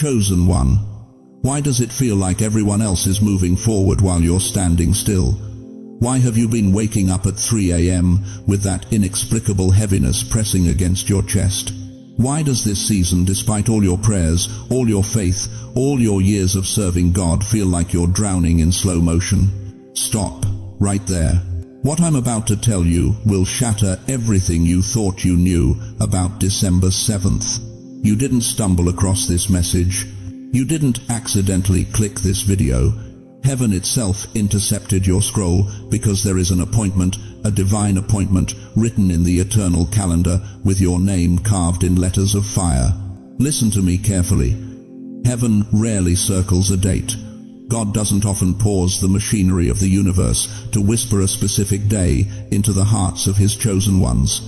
Chosen one. Why does it feel like everyone else is moving forward while you're standing still? Why have you been waking up at 3 a.m. with that inexplicable heaviness pressing against your chest? Why does this season, despite all your prayers, all your faith, all your years of serving God, feel like you're drowning in slow motion? Stop, right there. What I'm about to tell you will shatter everything you thought you knew about December 7th. You didn't stumble across this message. You didn't accidentally click this video. Heaven itself intercepted your scroll because there is an appointment, a divine appointment, written in the eternal calendar with your name carved in letters of fire. Listen to me carefully. Heaven rarely circles a date. God doesn't often pause the machinery of the universe to whisper a specific day into the hearts of His chosen ones.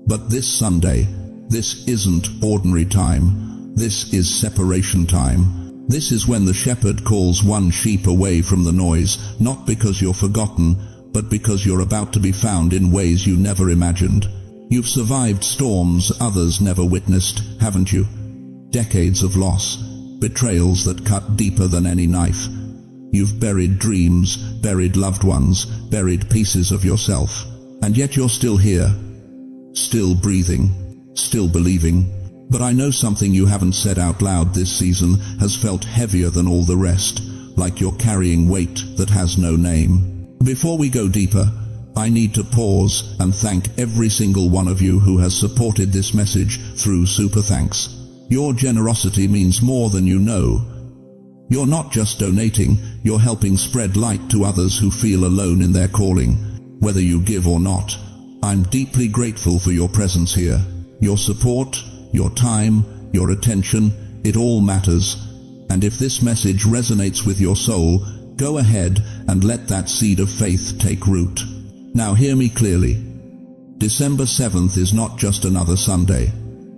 But this Sunday, this isn't ordinary time. This is separation time. This is when the shepherd calls one sheep away from the noise, not because you're forgotten, but because you're about to be found in ways you never imagined. You've survived storms others never witnessed, haven't you? Decades of loss, betrayals that cut deeper than any knife. You've buried dreams, buried loved ones, buried pieces of yourself. And yet you're still here, still breathing, still believing. But I know something you haven't said out loud this season has felt heavier than all the rest, like you're carrying weight that has no name. Before we go deeper, I need to pause and thank every single one of you who has supported this message through Super Thanks. Your generosity means more than you know. You're not just donating, you're helping spread light to others who feel alone in their calling. Whether you give or not, I'm deeply grateful for your presence here. Your support, your time, your attention, it all matters. And if this message resonates with your soul, go ahead and let that seed of faith take root. Now hear me clearly. December 7th is not just another Sunday.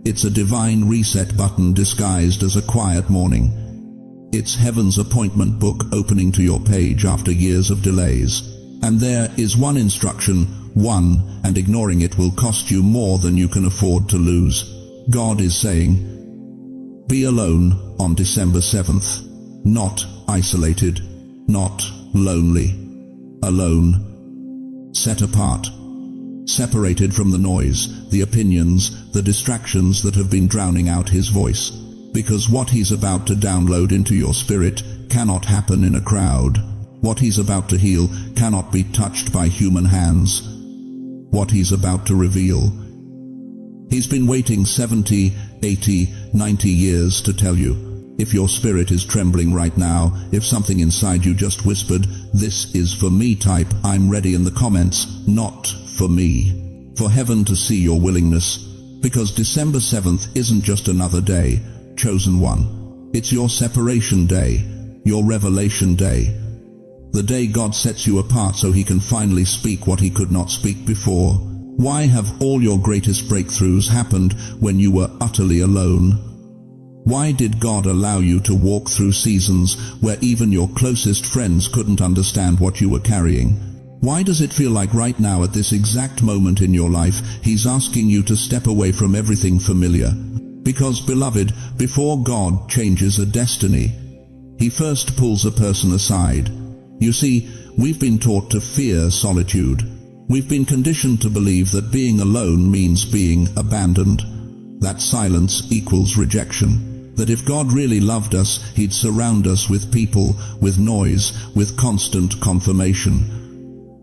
It's a divine reset button disguised as a quiet morning. It's heaven's appointment book opening to your page after years of delays. And there is one instruction, and ignoring it will cost you more than you can afford to lose. God is saying, be alone on December 7th, not isolated, not lonely, alone, set apart, separated from the noise, the opinions, the distractions that have been drowning out His voice, because what He's about to download into your spirit cannot happen in a crowd. What He's about to heal cannot be touched by human hands. What He's about to reveal, He's been waiting 70, 80, 90 years to tell you. If your spirit is trembling right now, if something inside you just whispered, "This is for me," type "I'm ready" in the comments. Not for me. For heaven to see your willingness. Because December 7th isn't just another day, chosen one. It's your separation day, your revelation day. The day God sets you apart so He can finally speak what He could not speak before. Why have all your greatest breakthroughs happened when you were utterly alone? Why did God allow you to walk through seasons where even your closest friends couldn't understand what you were carrying? Why does it feel like right now at this exact moment in your life He's asking you to step away from everything familiar? Because, beloved, before God changes a destiny, He first pulls a person aside. You see, we've been taught to fear solitude. We've been conditioned to believe that being alone means being abandoned, that silence equals rejection, that if God really loved us, He'd surround us with people, with noise, with constant confirmation.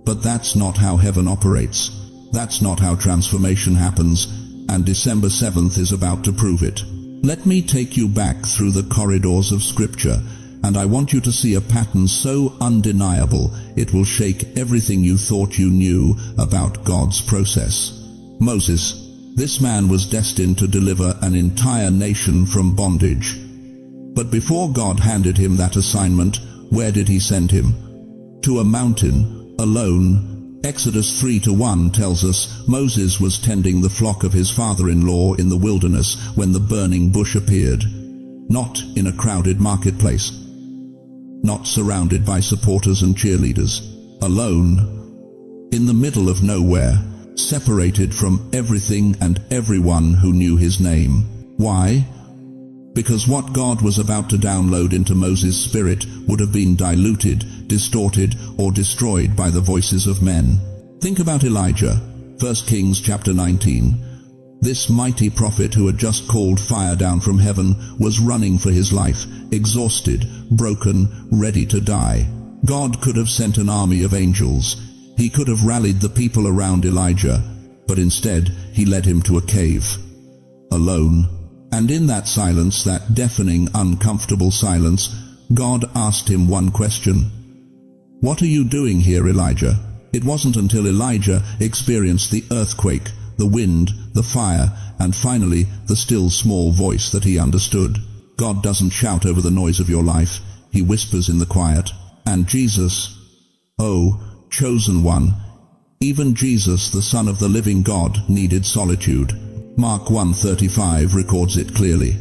But that's not how heaven operates. That's not how transformation happens, and December 7th is about to prove it. Let me take you back through the corridors of Scripture, and I want you to see a pattern so undeniable it will shake everything you thought you knew about God's process. Moses. This man was destined to deliver an entire nation from bondage. But before God handed him that assignment, where did He send him? To a mountain, alone. Exodus 3:1 tells us Moses was tending the flock of his father-in-law in the wilderness when the burning bush appeared. Not in a crowded marketplace. Not surrounded by supporters and cheerleaders. Alone. In the middle of nowhere. Separated from everything and everyone who knew His name. Why? Because what God was about to download into Moses' spirit would have been diluted, distorted, or destroyed by the voices of men. Think about Elijah, 1 Kings chapter 19. This mighty prophet who had just called fire down from heaven was running for his life, exhausted, broken, ready to die. God could have sent an army of angels. He could have rallied the people around Elijah, but instead he led him to a cave, alone. And in that silence, that deafening, uncomfortable silence, God asked him one question. "What are you doing here, Elijah?" It wasn't until Elijah experienced the earthquake, the wind, the fire, and finally the still small voice that he understood. God doesn't shout over the noise of your life. He whispers in the quiet. And Jesus, oh, chosen one, even Jesus, the Son of the living God, needed solitude. Mark 1:35 records it clearly.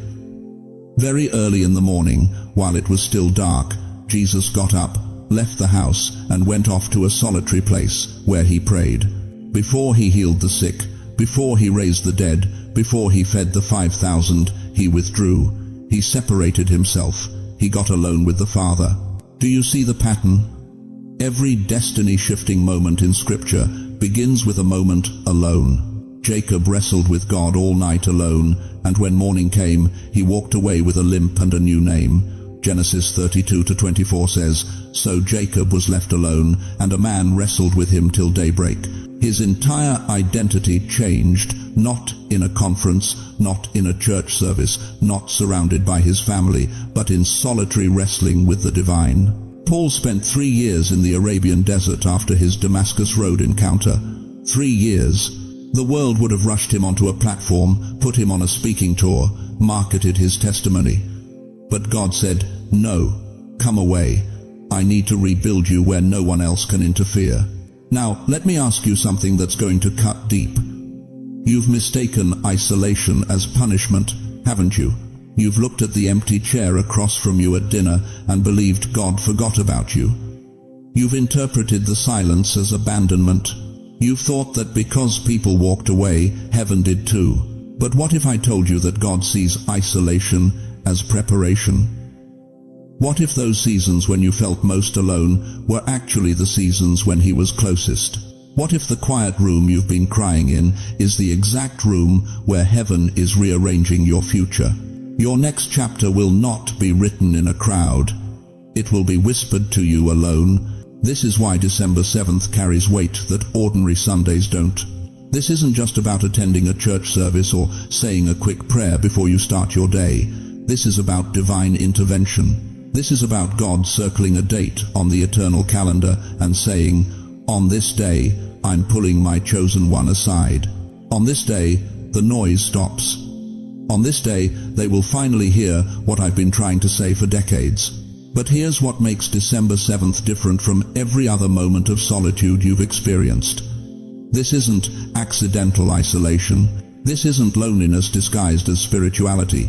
Very early in the morning, while it was still dark, Jesus got up, left the house, and went off to a solitary place where he prayed. Before he healed the sick, before he raised the dead, before he fed the 5,000, he withdrew. He separated himself. He got alone with the Father. Do you see the pattern? Every destiny-shifting moment in Scripture begins with a moment alone. Jacob wrestled with God all night alone, and when morning came, he walked away with a limp and a new name. Genesis 32-24 says, "So Jacob was left alone, and a man wrestled with him till daybreak." His entire identity changed, not in a conference, not in a church service, not surrounded by his family, but in solitary wrestling with the divine. Paul spent 3 years in the Arabian desert after his Damascus Road encounter. 3 years. The world would have rushed him onto a platform, put him on a speaking tour, marketed his testimony. But God said, "No, come away. I need to rebuild you where no one else can interfere." Now, let me ask you something that's going to cut deep. You've mistaken isolation as punishment, haven't you? You've looked at the empty chair across from you at dinner and believed God forgot about you. You've interpreted the silence as abandonment. You've thought that because people walked away, heaven did too. But what if I told you that God sees isolation as preparation? What if those seasons when you felt most alone were actually the seasons when He was closest? What if the quiet room you've been crying in is the exact room where heaven is rearranging your future? Your next chapter will not be written in a crowd. It will be whispered to you alone. This is why December 7th carries weight that ordinary Sundays don't. This isn't just about attending a church service or saying a quick prayer before you start your day. This is about divine intervention. This is about God circling a date on the eternal calendar and saying, "On this day, I'm pulling my chosen one aside. On this day, the noise stops. On this day, they will finally hear what I've been trying to say for decades." But here's what makes December 7th different from every other moment of solitude you've experienced. This isn't accidental isolation. This isn't loneliness disguised as spirituality.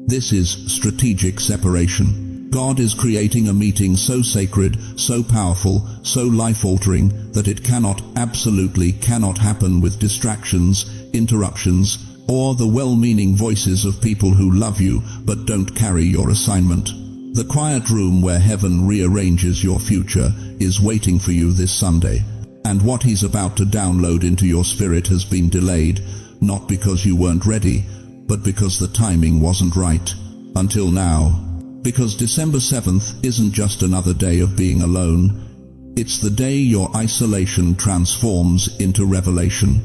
This is strategic separation. God is creating a meeting so sacred, so powerful, so life-altering that it absolutely cannot happen with distractions, interruptions, or the well-meaning voices of people who love you but don't carry your assignment. The quiet room where heaven rearranges your future is waiting for you this Sunday. And what He's about to download into your spirit has been delayed, not because you weren't ready, but because the timing wasn't right. Until now. Because December 7th isn't just another day of being alone. It's the day your isolation transforms into revelation.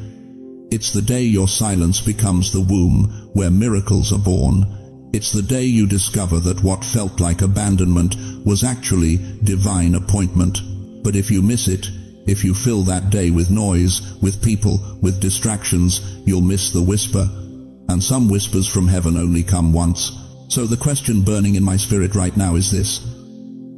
It's the day your silence becomes the womb where miracles are born. It's the day you discover that what felt like abandonment was actually divine appointment. But if you miss it, if you fill that day with noise, with people, with distractions, you'll miss the whisper. And some whispers from heaven only come once. So the question burning in my spirit right now is this: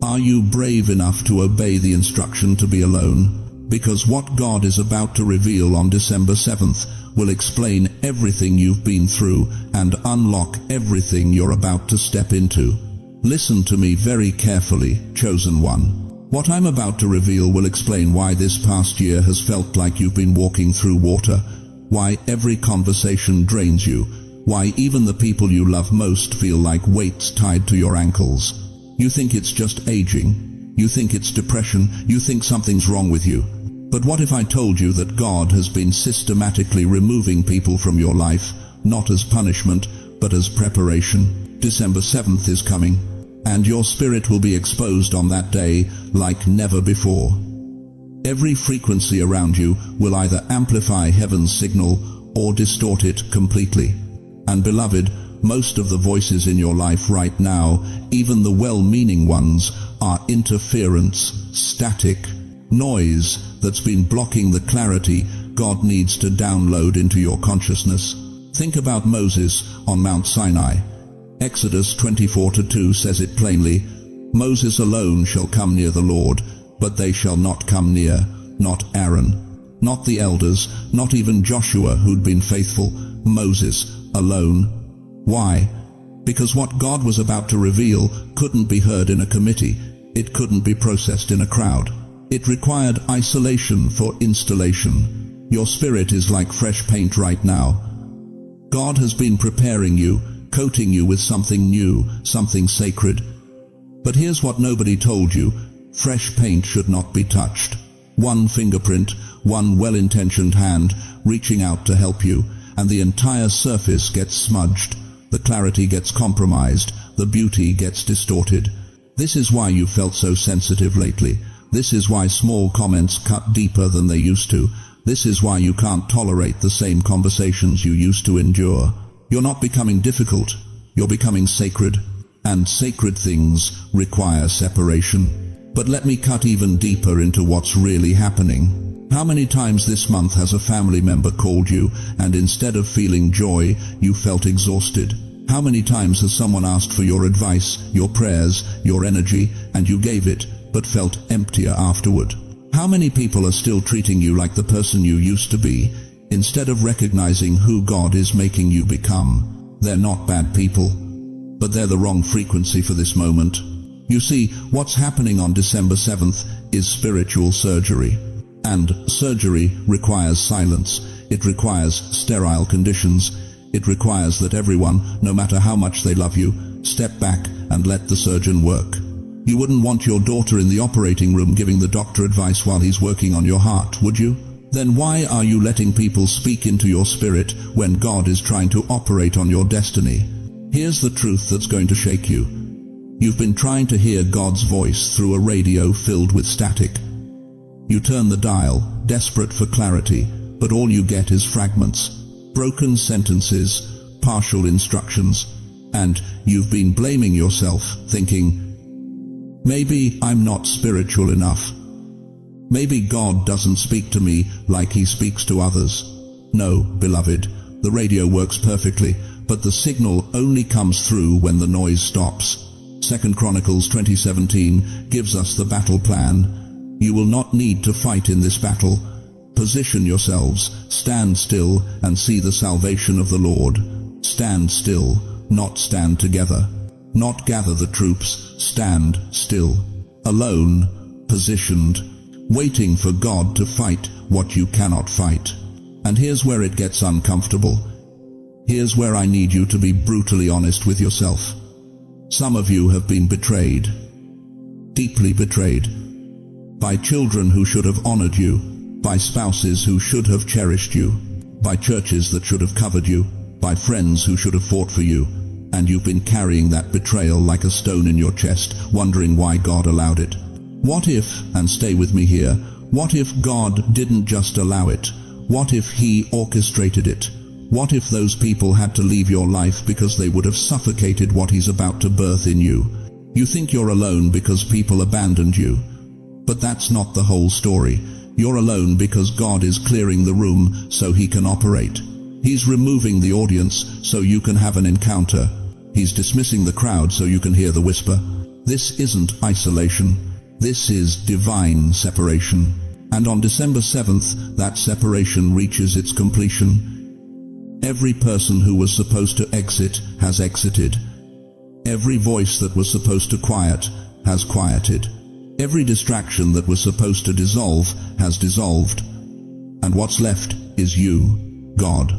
are you brave enough to obey the instruction to be alone? Because what God is about to reveal on December 7th will explain everything you've been through and unlock everything you're about to step into. Listen to me very carefully, chosen one. What I'm about to reveal will explain why this past year has felt like you've been walking through water, why every conversation drains you, Why even the people you love most feel like weights tied to your ankles. You think it's just aging. You think it's depression. You think something's wrong with you. But what if I told you that God has been systematically removing people from your life, not as punishment, but as preparation? December 7th is coming, and your spirit will be exposed on that day like never before. Every frequency around you will either amplify heaven's signal or distort it completely. And beloved, most of the voices in your life right now, even the well-meaning ones, are interference, static, noise that's been blocking the clarity God needs to download into your consciousness. Think about Moses on Mount Sinai. Exodus 24:2 says it plainly, Moses alone shall come near the Lord, but they shall not come near, not Aaron, not the elders, not even Joshua who'd been faithful, Moses alone. Why? Because what God was about to reveal couldn't be heard in a committee. It couldn't be processed in a crowd. It required isolation for installation. Your spirit is like fresh paint right now. God has been preparing you, coating you with something new, something sacred. But here's what nobody told you. Fresh paint should not be touched. One fingerprint, one well-intentioned hand reaching out to help you, and the entire surface gets smudged. The clarity gets compromised. The beauty gets distorted. This is why you felt so sensitive lately. This is why small comments cut deeper than they used to. This is why you can't tolerate the same conversations you used to endure. You're not becoming difficult. You're becoming sacred. And sacred things require separation. But let me cut even deeper into what's really happening. How many times this month has a family member called you, and instead of feeling joy, you felt exhausted? How many times has someone asked for your advice, your prayers, your energy, and you gave it, but felt emptier afterward? How many people are still treating you like the person you used to be, instead of recognizing who God is making you become? They're not bad people, but they're the wrong frequency for this moment. You see, what's happening on December 7th is spiritual surgery. And surgery requires silence. It requires sterile conditions. It requires that everyone, no matter how much they love you, step back and let the surgeon work. You wouldn't want your daughter in the operating room giving the doctor advice while he's working on your heart, would you? Then why are you letting people speak into your spirit when God is trying to operate on your destiny? Here's the truth that's going to shake you. You've been trying to hear God's voice through a radio filled with static. You turn the dial, desperate for clarity, but all you get is fragments, broken sentences, partial instructions, and you've been blaming yourself, thinking, maybe I'm not spiritual enough. Maybe God doesn't speak to me like he speaks to others. No, beloved, the radio works perfectly, but the signal only comes through when the noise stops. 2 Chronicles 20:17 gives us the battle plan. You will not need to fight in this battle. Position yourselves, stand still, and see the salvation of the Lord. Stand still, not stand together. Not gather the troops, stand still. Alone, positioned, waiting for God to fight what you cannot fight. And here's where it gets uncomfortable. Here's where I need you to be brutally honest with yourself. Some of you have been betrayed, deeply betrayed, by children who should have honored you, by spouses who should have cherished you, by churches that should have covered you, by friends who should have fought for you, and you've been carrying that betrayal like a stone in your chest, wondering why God allowed it. What if, and stay with me here, what if God didn't just allow it? What if he orchestrated it? What if those people had to leave your life because they would have suffocated what he's about to birth in you? You think you're alone because people abandoned you. But that's not the whole story. You're alone because God is clearing the room so he can operate. He's removing the audience so you can have an encounter. He's dismissing the crowd so you can hear the whisper. This isn't isolation. This is divine separation. And on December 7th, that separation reaches its completion. Every person who was supposed to exit has exited. Every voice that was supposed to quiet has quieted. Every distraction that was supposed to dissolve has dissolved. And what's left is you, God.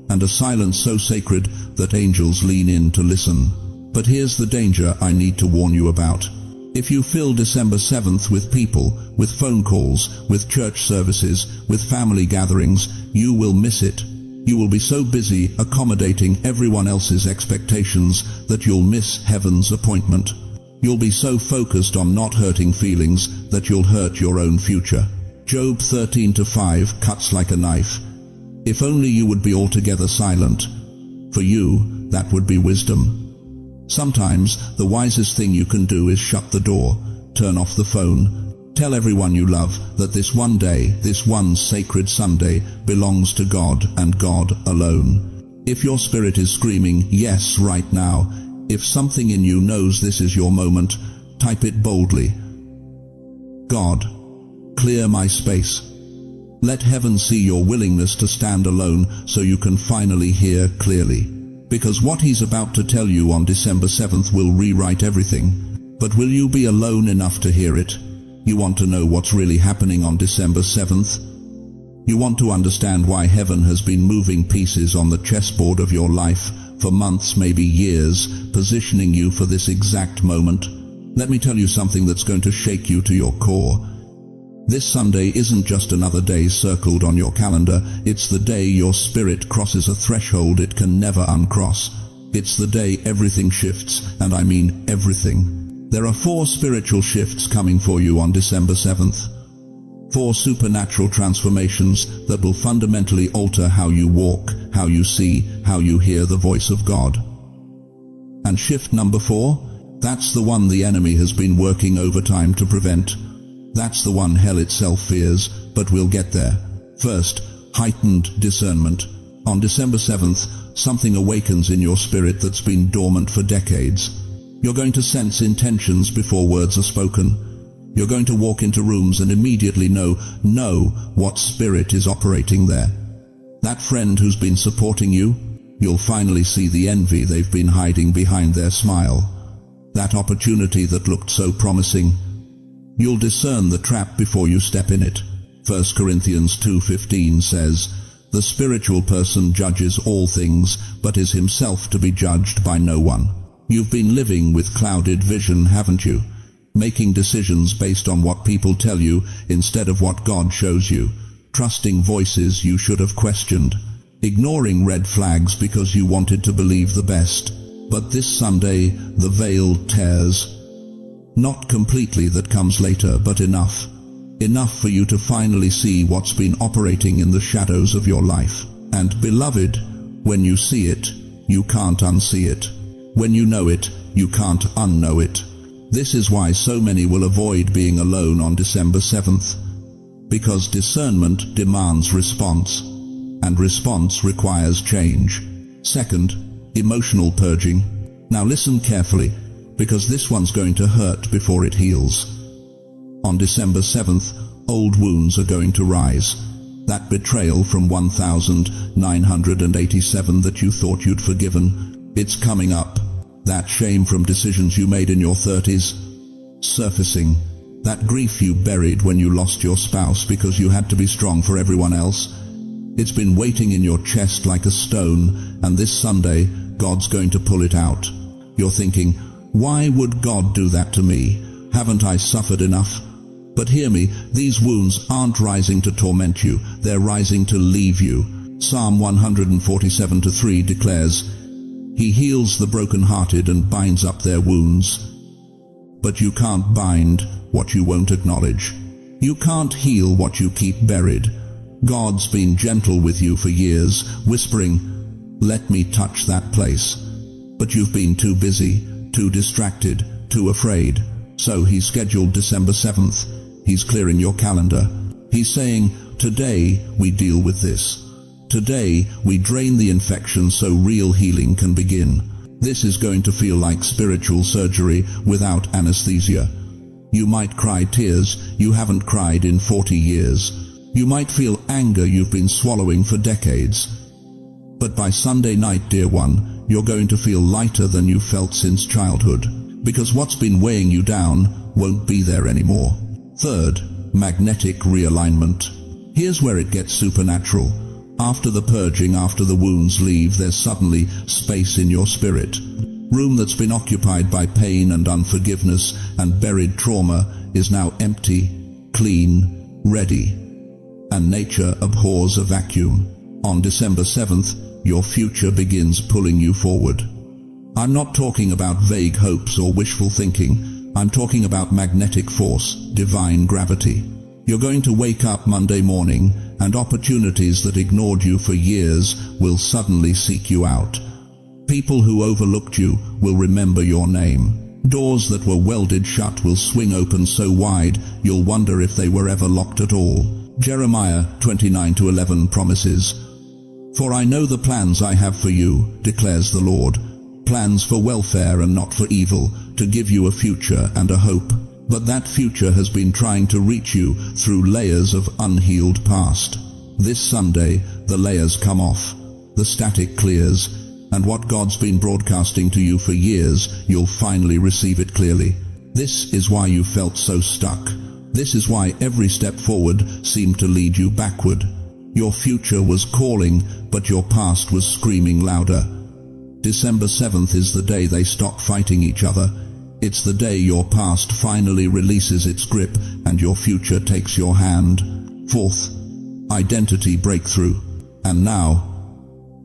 and a silence so sacred that angels lean in to listen. But here's the danger I need to warn you about. If you fill December 7th with people, with phone calls, with church services, with family gatherings, you will miss it. You will be so busy accommodating everyone else's expectations that you'll miss heaven's appointment. You'll be so focused on not hurting feelings that you'll hurt your own future. Job 13:5 cuts like a knife. If only you would be altogether silent. For you, that would be wisdom. Sometimes the wisest thing you can do is shut the door, turn off the phone, tell everyone you love that this one day, this one sacred Sunday, belongs to God and God alone. If your spirit is screaming yes right now, if something in you knows this is your moment, type it boldly. God, clear my space. Let heaven see your willingness to stand alone so you can finally hear clearly. Because what he's about to tell you on December 7th will rewrite everything. But will you be alone enough to hear it? You want to know what's really happening on December 7th? You want to understand why heaven has been moving pieces on the chessboard of your life for months, maybe years, positioning you for this exact moment? Let me tell you something that's going to shake you to your core. This Sunday isn't just another day circled on your calendar. It's the day your spirit crosses a threshold it can never uncross. It's the day everything shifts, and I mean everything. There are 4 spiritual shifts coming for you on December 7th. 4 supernatural transformations that will fundamentally alter how you walk, how you see, how you hear the voice of God. And shift number 4? That's the one the enemy has been working overtime to prevent. That's the one hell itself fears, but we'll get there. First, heightened discernment. On December 7th, something awakens in your spirit that's been dormant for decades. You're going to sense intentions before words are spoken. You're going to walk into rooms and immediately know what spirit is operating there. That friend who's been supporting you, you'll finally see the envy they've been hiding behind their smile. That opportunity that looked so promising, you'll discern the trap before you step in it. 1 Corinthians 2:15 says, "The spiritual person judges all things, but is himself to be judged by no one." You've been living with clouded vision, haven't you? Making decisions based on what people tell you instead of what God shows you. Trusting voices you should have questioned. Ignoring red flags because you wanted to believe the best. But this Sunday, the veil tears. Not completely, that comes later, but enough. Enough for you to finally see what's been operating in the shadows of your life. And beloved, when you see it, you can't unsee it. When you know it, you can't unknow it. This is why so many will avoid being alone on December 7th. Because discernment demands response, and response requires change. Second, emotional purging. Now listen carefully, because this one's going to hurt before it heals. On December 7th, old wounds are going to rise. That betrayal from 1987 that you thought you'd forgiven, it's coming up. That shame from decisions you made in your 30s, surfacing. That grief you buried when you lost your spouse because you had to be strong for everyone else, it's been waiting in your chest like a stone, and this Sunday, God's going to pull it out. You're thinking, why would God do that to me? Haven't I suffered enough? But hear me, these wounds aren't rising to torment you, they're rising to leave you. Psalm 147:3 declares, "He heals the brokenhearted and binds up their wounds." But you can't bind what you won't acknowledge. You can't heal what you keep buried. God's been gentle with you for years, whispering, "Let me touch that place." But you've been too busy, too distracted, too afraid. So He scheduled December 7th. He's clearing your calendar. He's saying, today we deal with this. Today we drain the infection so real healing can begin. This is going to feel like spiritual surgery without anesthesia. You might cry tears you haven't cried in 40 years. You might feel anger you've been swallowing for decades. But by Sunday night, dear one, you're going to feel lighter than you felt since childhood, because what's been weighing you down won't be there anymore. Third, magnetic realignment. Here's where it gets supernatural. After the purging, after the wounds leave, there's suddenly space in your spirit. Room that's been occupied by pain and unforgiveness and buried trauma is now empty, clean, ready. And nature abhors a vacuum. On December 7th, your future begins pulling you forward. I'm not talking about vague hopes or wishful thinking. I'm talking about magnetic force, divine gravity. You're going to wake up Monday morning, and opportunities that ignored you for years will suddenly seek you out. People who overlooked you will remember your name. Doors that were welded shut will swing open so wide you'll wonder if they were ever locked at all. Jeremiah 29:11 promises, "For I know the plans I have for you, declares the Lord, plans for welfare and not for evil, to give you a future and a hope." But that future has been trying to reach you through layers of unhealed past. This Sunday, the layers come off, the static clears, and what God's been broadcasting to you for years, you'll finally receive it clearly. This is why you felt so stuck. This is why every step forward seemed to lead you backward. Your future was calling, but your past was screaming louder. December 7th is the day they stop fighting each other. It's the day your past finally releases its grip and your future takes your hand. Fourth, identity breakthrough. And now,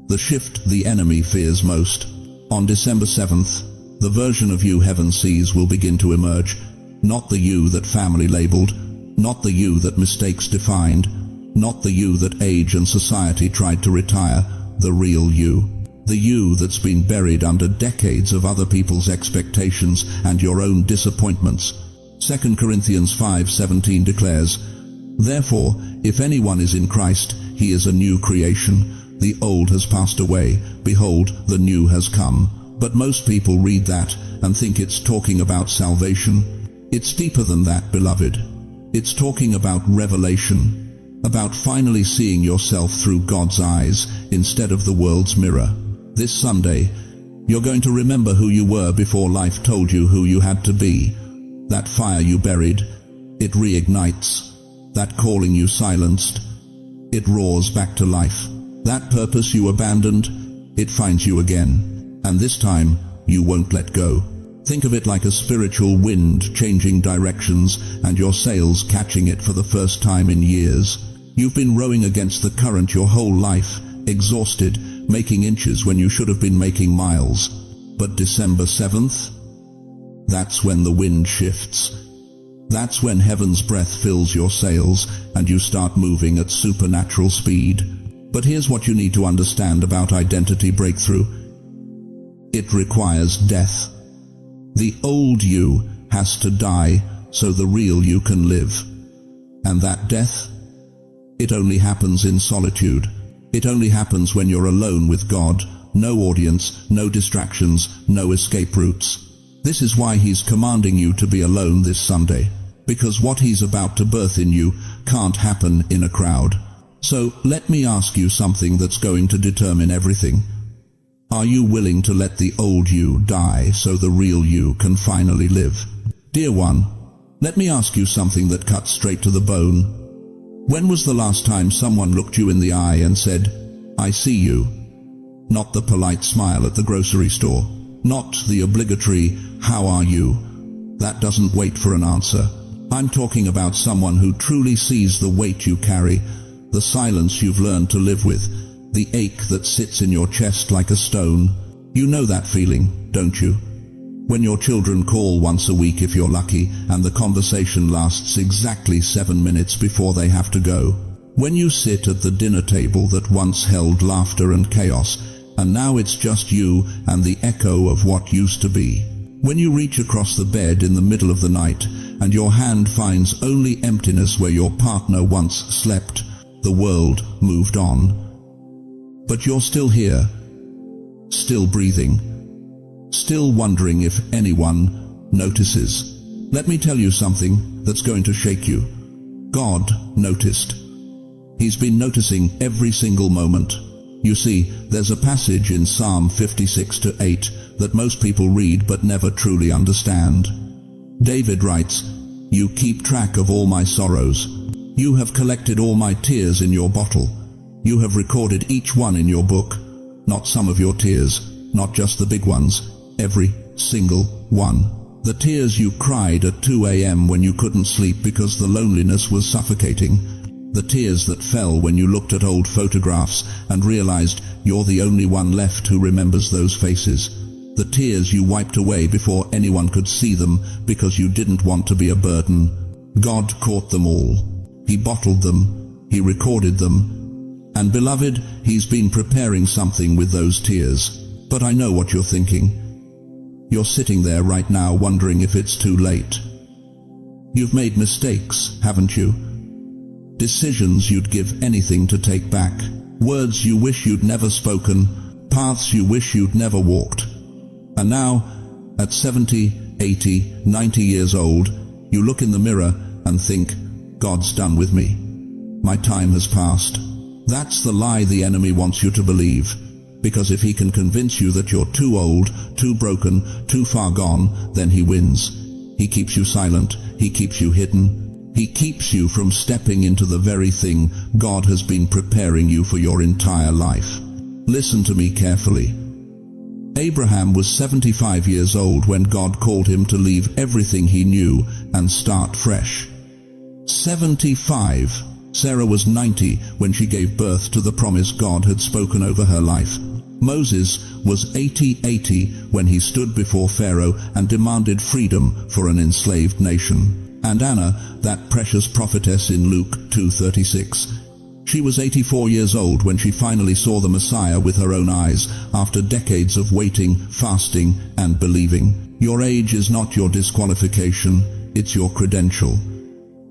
the shift the enemy fears most. On December 7th, the version of you heaven sees will begin to emerge. Not the you that family labeled, not the you that mistakes defined, not the you that age and society tried to retire, the real you. The you that's been buried under decades of other people's expectations and your own disappointments. 2 Corinthians 5:17 declares, "Therefore, if anyone is in Christ, he is a new creation. The old has passed away. Behold, the new has come." But most people read that and think it's talking about salvation. It's deeper than that, beloved. It's talking about revelation, about finally seeing yourself through God's eyes instead of the world's mirror. This Sunday, you're going to remember who you were before life told you who you had to be. That fire you buried, it reignites. That calling you silenced, it roars back to life. That purpose you abandoned, it finds you again. And this time, you won't let go. Think of it like a spiritual wind changing directions and your sails catching it for the first time in years. You've been rowing against the current your whole life, exhausted, making inches when you should have been making miles. But December 7th, that's when the wind shifts. That's when heaven's breath fills your sails and you start moving at supernatural speed. But here's what you need to understand about identity breakthrough. It requires death. The old you has to die so the real you can live. And that death, it only happens in solitude. It only happens when you're alone with God. No audience, no distractions, no escape routes. This is why He's commanding you to be alone this Sunday. Because what He's about to birth in you can't happen in a crowd. So let me ask you something that's going to determine everything. Are you willing to let the old you die so the real you can finally live? Dear one, let me ask you something that cuts straight to the bone. When was the last time someone looked you in the eye and said, "I see you"? Not the polite smile at the grocery store. Not the obligatory, "How are you?" That doesn't wait for an answer. I'm talking about someone who truly sees the weight you carry, the silence you've learned to live with, the ache that sits in your chest like a stone. You know that feeling, don't you? When your children call once a week if you're lucky, and the conversation lasts exactly 7 minutes before they have to go. When you sit at the dinner table that once held laughter and chaos, and now it's just you and the echo of what used to be. When you reach across the bed in the middle of the night, and your hand finds only emptiness where your partner once slept, the world moved on. But you're still here, still breathing, still wondering if anyone notices. Let me tell you something that's going to shake you. God noticed. He's been noticing every single moment. You see, there's a passage in Psalm 56:8 that most people read but never truly understand. David writes, "You keep track of all my sorrows. You have collected all my tears in your bottle. You have recorded each one in your book, not some of your tears, not just the big ones, every single one. The tears you cried at 2 a.m. when you couldn't sleep because the loneliness was suffocating. The tears that fell when you looked at old photographs and realized you're the only one left who remembers those faces. The tears you wiped away before anyone could see them because you didn't want to be a burden. God caught them all. He bottled them. He recorded them. And beloved, He's been preparing something with those tears. But I know what you're thinking. You're sitting there right now wondering if it's too late. You've made mistakes, haven't you? Decisions you'd give anything to take back. Words you wish you'd never spoken. Paths you wish you'd never walked. And now, at 70, 80, 90 years old, you look in the mirror and think, God's done with me. My time has passed. That's the lie the enemy wants you to believe. Because if he can convince you that you're too old, too broken, too far gone, then he wins. He keeps you silent. He keeps you hidden. He keeps you from stepping into the very thing God has been preparing you for your entire life. Listen to me carefully. Abraham was 75 years old when God called him to leave everything he knew and start fresh. 75. Sarah was 90 when she gave birth to the promise God had spoken over her life. Moses was 80 when he stood before Pharaoh and demanded freedom for an enslaved nation. And Anna, that precious prophetess in Luke 2:36, she was 84 years old when she finally saw the Messiah with her own eyes after decades of waiting, fasting, and believing. Your age is not your disqualification, it's your credential.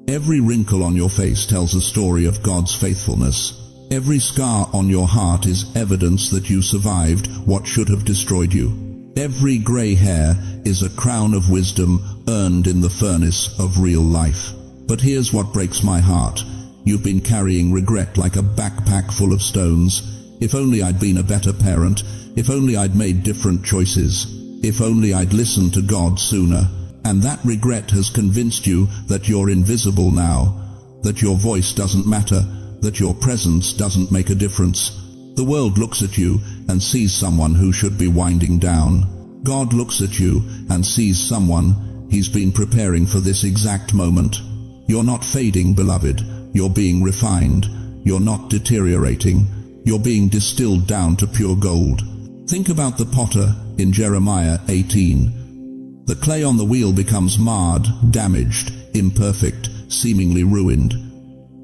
Every wrinkle on your face tells a story of God's faithfulness. Every scar on your heart is evidence that you survived what should have destroyed you. Every gray hair is a crown of wisdom earned in the furnace of real life. But here's what breaks my heart. You've been carrying regret like a backpack full of stones. If only I'd been a better parent. If only I'd made different choices. If only I'd listened to God sooner. And that regret has convinced you that you're invisible now, that your voice doesn't matter, that your presence doesn't make a difference. The world looks at you and sees someone who should be winding down. God looks at you and sees someone He's been preparing for this exact moment. You're not fading, beloved. You're being refined. You're not deteriorating. You're being distilled down to pure gold. Think about the potter in Jeremiah 18. The clay on the wheel becomes marred, damaged, imperfect, seemingly ruined.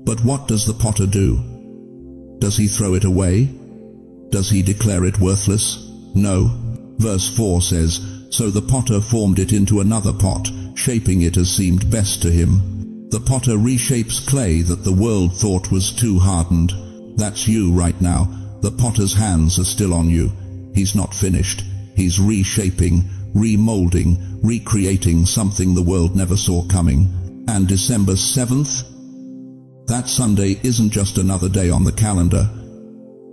But what does the potter do? Does he throw it away? Does he declare it worthless? No. Verse 4 says, So the potter formed it into another pot, shaping it as seemed best to him. The potter reshapes clay that the world thought was too hardened. That's you right now. The potter's hands are still on you. He's not finished. He's reshaping, remolding, recreating something the world never saw coming. And December 7th? That Sunday isn't just another day on the calendar.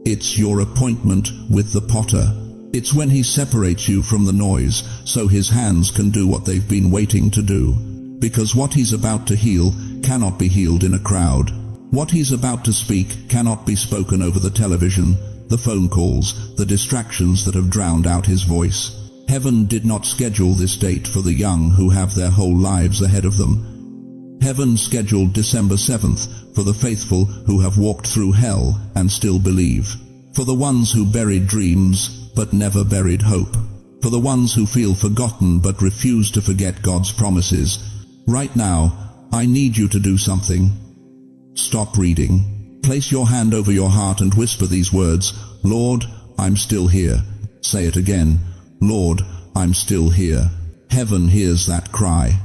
It's your appointment with the potter. It's when he separates you from the noise so his hands can do what they've been waiting to do. Because what he's about to heal cannot be healed in a crowd. What he's about to speak cannot be spoken over the television, the phone calls, the distractions that have drowned out his voice. Heaven did not schedule this date for the young who have their whole lives ahead of them. Heaven scheduled December 7th for the faithful who have walked through hell and still believe. For the ones who buried dreams but never buried hope. For the ones who feel forgotten but refuse to forget God's promises. Right now, I need you to do something. Stop reading. Place your hand over your heart and whisper these words, Lord, I'm still here. Say it again. Lord, I'm still here. Heaven hears that cry.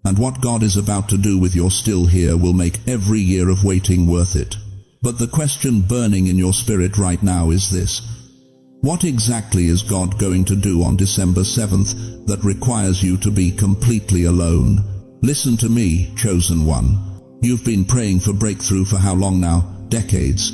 And what God is about to do with your still here will make every year of waiting worth it. But the question burning in your spirit right now is this. What exactly is God going to do on December 7th that requires you to be completely alone? Listen to me, chosen one. You've been praying for breakthrough for how long now? Decades.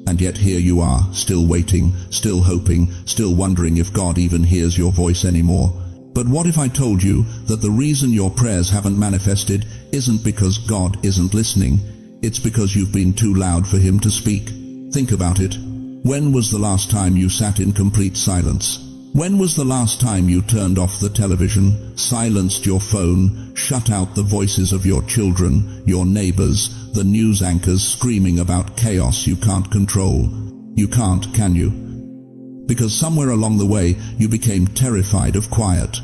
And yet here you are, still waiting, still hoping, still wondering if God even hears your voice anymore. But what if I told you that the reason your prayers haven't manifested isn't because God isn't listening, it's because you've been too loud for Him to speak. Think about it. When was the last time you sat in complete silence? When was the last time you turned off the television, silenced your phone, shut out the voices of your children, your neighbors, the news anchors screaming about chaos you can't control? You can't, can you? Because somewhere along the way you became terrified of quiet,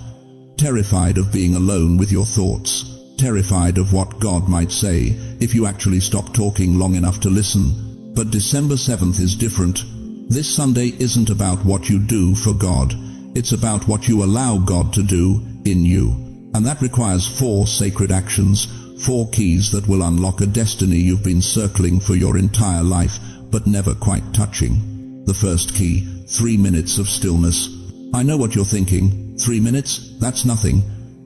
terrified of being alone with your thoughts, terrified of what God might say if you actually stopped talking long enough to listen. But December 7th is different. This Sunday isn't about what you do for God. It's about what you allow God to do in you. And that requires 4 sacred actions, 4 keys that will unlock a destiny you've been circling for your entire life, but never quite touching. The first key, 3 minutes of stillness. I know what you're thinking. 3 minutes? That's nothing.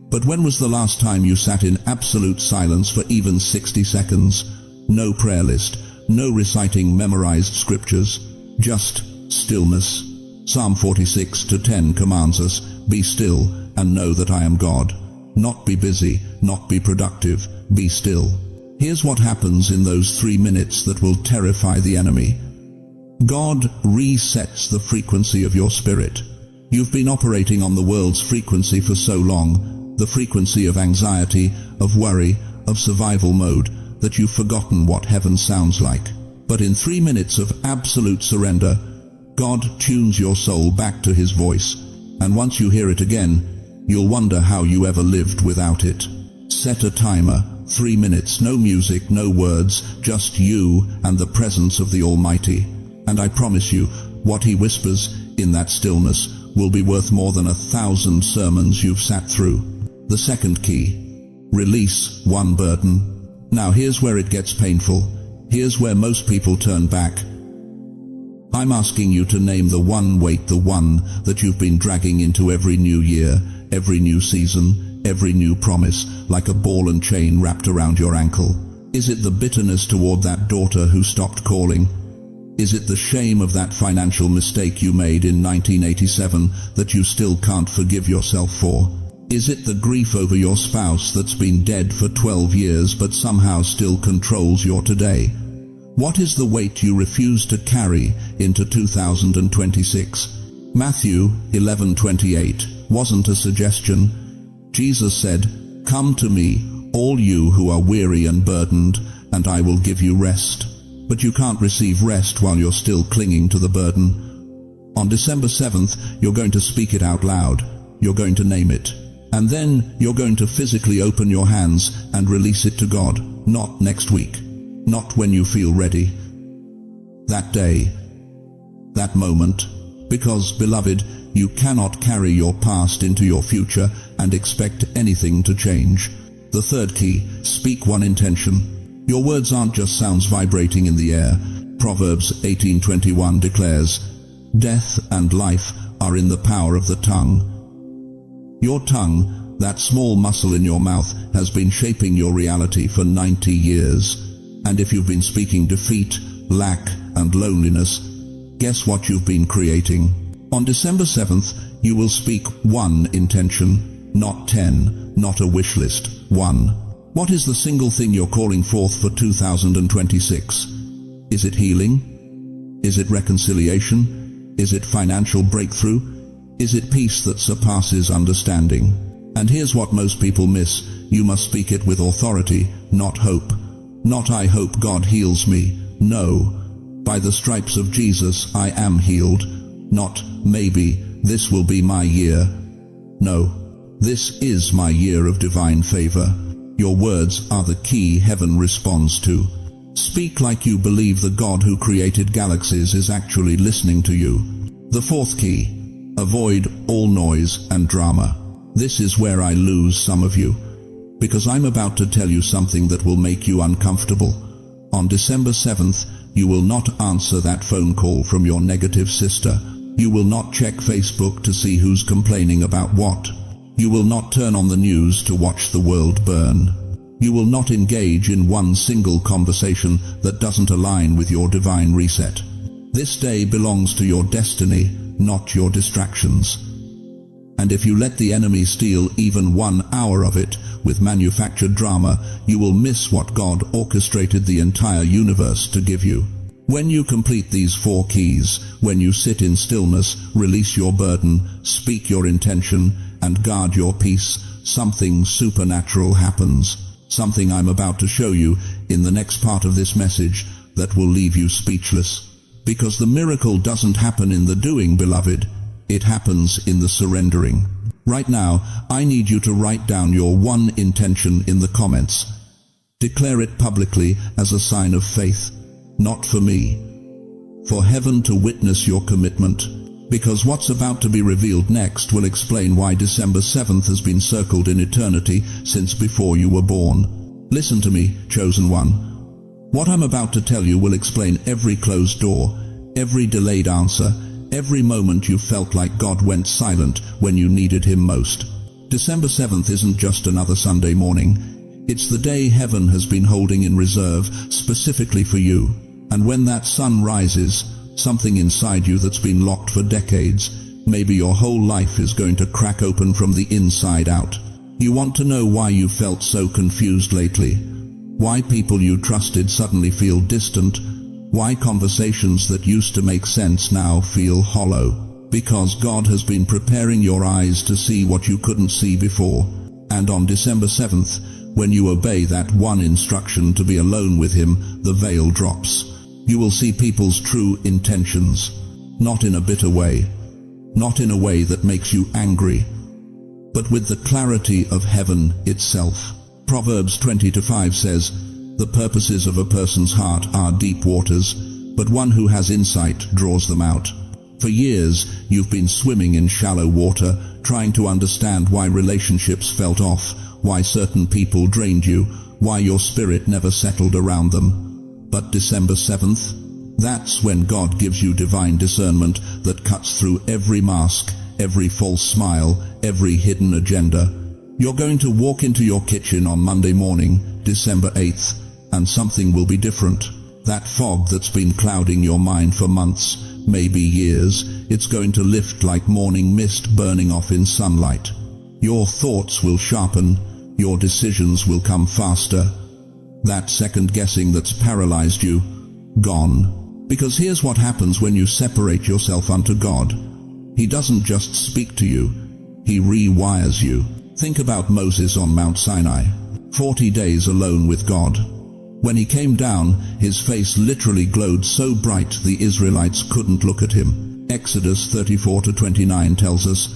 But when was the last time you sat in absolute silence for even 60 seconds? No prayer list, no reciting memorized scriptures, just stillness. Psalm 46:10 commands us, "Be still and know that I am God." Not be busy, not be productive, be still. Here's what happens in those 3 minutes that will terrify the enemy. God resets the frequency of your spirit. You've been operating on the world's frequency for so long, the frequency of anxiety, of worry, of survival mode, that you've forgotten what heaven sounds like. But in 3 minutes of absolute surrender, God tunes your soul back to His voice, and once you hear it again, you'll wonder how you ever lived without it. Set a timer, 3 minutes, no music, no words, just you and the presence of the Almighty. And I promise you, what He whispers in that stillness will be worth more than 1,000 sermons you've sat through. The second key, release one burden. Now here's where it gets painful. Here's where most people turn back. I'm asking you to name the one weight, the one that you've been dragging into every new year, every new season, every new promise, like a ball and chain wrapped around your ankle. Is it the bitterness toward that daughter who stopped calling? Is it the shame of that financial mistake you made in 1987 that you still can't forgive yourself for? Is it the grief over your spouse that's been dead for 12 years but somehow still controls your today? What is the weight you refuse to carry into 2026? Matthew 11:28 wasn't a suggestion. Jesus said, "Come to me, all you who are weary and burdened, and I will give you rest." But you can't receive rest while you're still clinging to the burden. On December 7th, you're going to speak it out loud. You're going to name it. And then you're going to physically open your hands and release it to God. Not next week. Not when you feel ready. That day. That moment. Because, beloved, you cannot carry your past into your future and expect anything to change. The third key, speak one intention. Your words aren't just sounds vibrating in the air. Proverbs 18:21 declares, "Death and life are in the power of the tongue." Your tongue, that small muscle in your mouth, has been shaping your reality for 90 years. And if you've been speaking defeat, lack, and loneliness, guess what you've been creating? On December 7th, you will speak one intention, not 10, not a wish list, one. What is the single thing you're calling forth for 2026? Is it healing? Is it reconciliation? Is it financial breakthrough? Is it peace that surpasses understanding? And here's what most people miss. You must speak it with authority, not hope. Not "I hope God heals me." No. By the stripes of Jesus I am healed. Not "maybe this will be my year." No. This is my year of divine favor. Your words are the key heaven responds to. Speak like you believe the God who created galaxies is actually listening to you. The fourth key, avoid all noise and drama. This is where I lose some of you, because I'm about to tell you something that will make you uncomfortable. On December 7th, you will not answer that phone call from your negative sister. You will not check Facebook to see who's complaining about what. You will not turn on the news to watch the world burn. You will not engage in one single conversation that doesn't align with your divine reset. This day belongs to your destiny, not your distractions. And if you let the enemy steal even 1 hour of it with manufactured drama, you will miss what God orchestrated the entire universe to give you. When you complete these 4 keys, when you sit in stillness, release your burden, speak your intention, and guard your peace, something supernatural happens. Something I'm about to show you in the next part of this message that will leave you speechless. Because the miracle doesn't happen in the doing, beloved. It happens in the surrendering. Right now, I need you to write down your one intention in the comments. Declare it publicly as a sign of faith. Not for me. For heaven to witness your commitment. Because what's about to be revealed next will explain why December 7th has been circled in eternity since before you were born. Listen to me, chosen one. What I'm about to tell you will explain every closed door, every delayed answer, every moment you felt like God went silent when you needed Him most. December 7th isn't just another Sunday morning. It's the day heaven has been holding in reserve specifically for you. And when that sun rises, something inside you that's been locked for decades, maybe your whole life, is going to crack open from the inside out. You want to know why you felt so confused lately, why people you trusted suddenly feel distant, why conversations that used to make sense now feel hollow. Because God has been preparing your eyes to see what you couldn't see before. And on December 7th, when you obey that one instruction to be alone with Him, the veil drops. You will see people's true intentions, not in a bitter way, not in a way that makes you angry, but with the clarity of heaven itself. Proverbs 20:5 says, "The purposes of a person's heart are deep waters, but one who has insight draws them out." For years, you've been swimming in shallow water, trying to understand why relationships felt off, why certain people drained you, why your spirit never settled around them. But December 7th, that's when God gives you divine discernment that cuts through every mask, every false smile, every hidden agenda. You're going to walk into your kitchen on Monday morning, December 8th, and something will be different. That fog that's been clouding your mind for months, maybe years, it's going to lift like morning mist burning off in sunlight. Your thoughts will sharpen, your decisions will come faster. That second guessing that's paralyzed you, gone. Because here's what happens when you separate yourself unto God. He doesn't just speak to you, He rewires you. Think about Moses on Mount Sinai, 40 days alone with God. When he came down, his face literally glowed so bright the Israelites couldn't look at him. Exodus 34:29 tells us,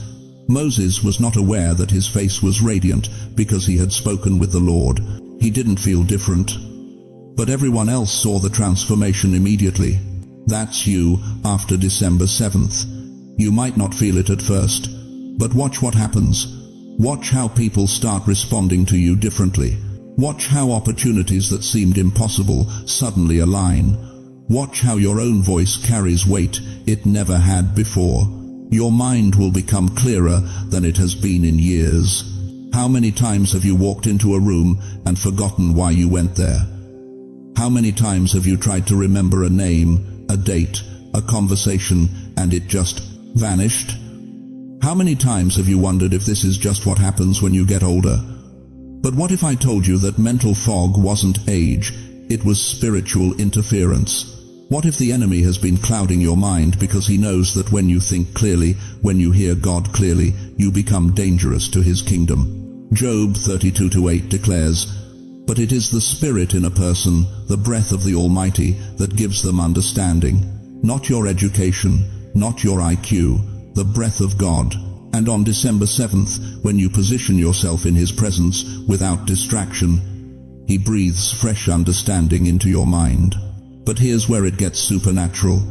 Moses was not aware that his face was radiant because he had spoken with the Lord. He didn't feel different. But everyone else saw the transformation immediately. That's you after December 7th. You might not feel it at first, but watch what happens. Watch how people start responding to you differently. Watch how opportunities that seemed impossible suddenly align. Watch how your own voice carries weight it never had before. Your mind will become clearer than it has been in years. How many times have you walked into a room and forgotten why you went there? How many times have you tried to remember a name, a date, a conversation, and it just vanished? How many times have you wondered if this is just what happens when you get older? But what if I told you that mental fog wasn't age, it was spiritual interference? What if the enemy has been clouding your mind because he knows that when you think clearly, when you hear God clearly, you become dangerous to his kingdom? Job 32:8 declares, "But it is the Spirit in a person, the breath of the Almighty, that gives them understanding." Not your education, not your IQ, the breath of God. And on December 7th, when you position yourself in His presence without distraction, He breathes fresh understanding into your mind. But here's where it gets supernatural.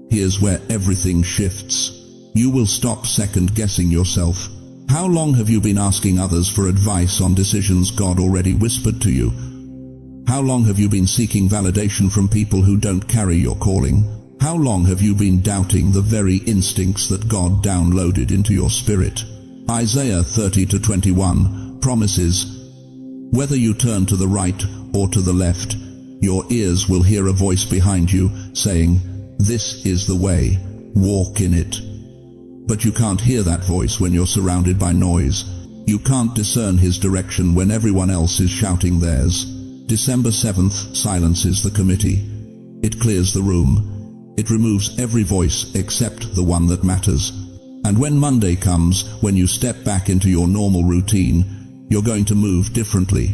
Here's where everything shifts. You will stop second-guessing yourself. How long have you been asking others for advice on decisions God already whispered to you? How long have you been seeking validation from people who don't carry your calling? How long have you been doubting the very instincts that God downloaded into your spirit? Isaiah 30:21 promises, "Whether you turn to the right or to the left, your ears will hear a voice behind you saying, 'This is the way, walk in it.'" But you can't hear that voice when you're surrounded by noise. You can't discern His direction when everyone else is shouting theirs. December 7th silences the committee. It clears the room. It removes every voice except the one that matters. And when Monday comes, when you step back into your normal routine, you're going to move differently.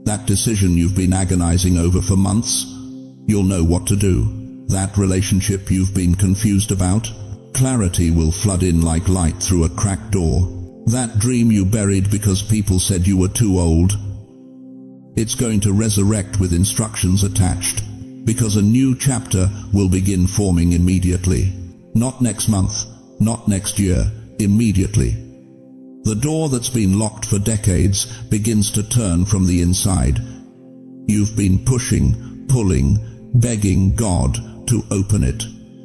That decision you've been agonizing over for months, you'll know what to do. That relationship you've been confused about, clarity will flood in like light through a cracked door. That dream you buried because people said you were too old, it's going to resurrect with instructions attached, because a new chapter will begin forming immediately. Not next month, not next year, immediately. The door that's been locked for decades begins to turn from the inside. You've been pushing, pulling, begging God to open it.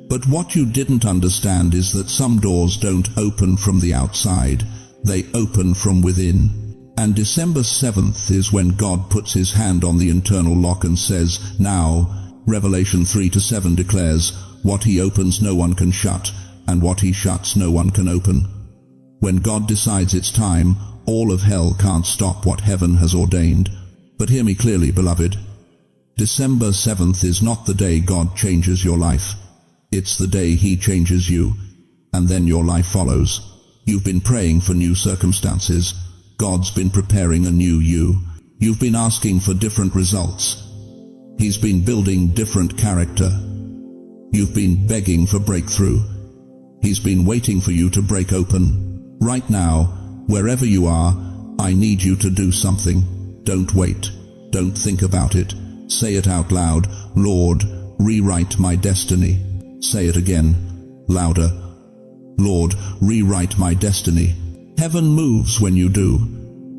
But what you didn't understand is that some doors don't open from the outside, they open from within. And December 7th is when God puts his hand on the internal lock and says, "Now," Revelation 3-7 declares, "What he opens no one can shut, and what he shuts no one can open." When God decides it's time, all of hell can't stop what heaven has ordained. But hear me clearly, beloved. December 7th is not the day God changes your life. It's the day he changes you, and then your life follows. You've been praying for new circumstances. God's been preparing a new you. You've been asking for different results. He's been building different character. You've been begging for breakthrough. He's been waiting for you to break open. Right now, wherever you are, I need you to do something. Don't wait. Don't think about it. Say it out loud. "Lord, rewrite my destiny." Say it again, louder. "Lord, rewrite my destiny." Heaven moves when you do.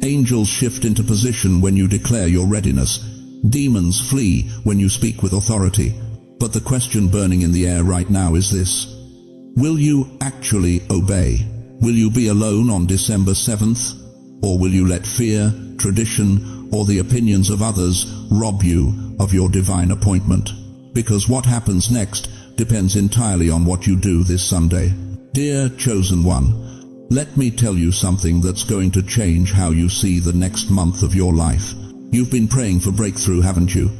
Angels shift into position when you declare your readiness. Demons flee when you speak with authority. But the question burning in the air right now is this: will you actually obey? Will you be alone on December 7th? Or will you let fear, tradition, or the opinions of others rob you of your divine appointment? Because what happens next depends entirely on what you do this Sunday. Dear chosen one, let me tell you something that's going to change how you see the next month of your life. You've been praying for breakthrough, haven't you?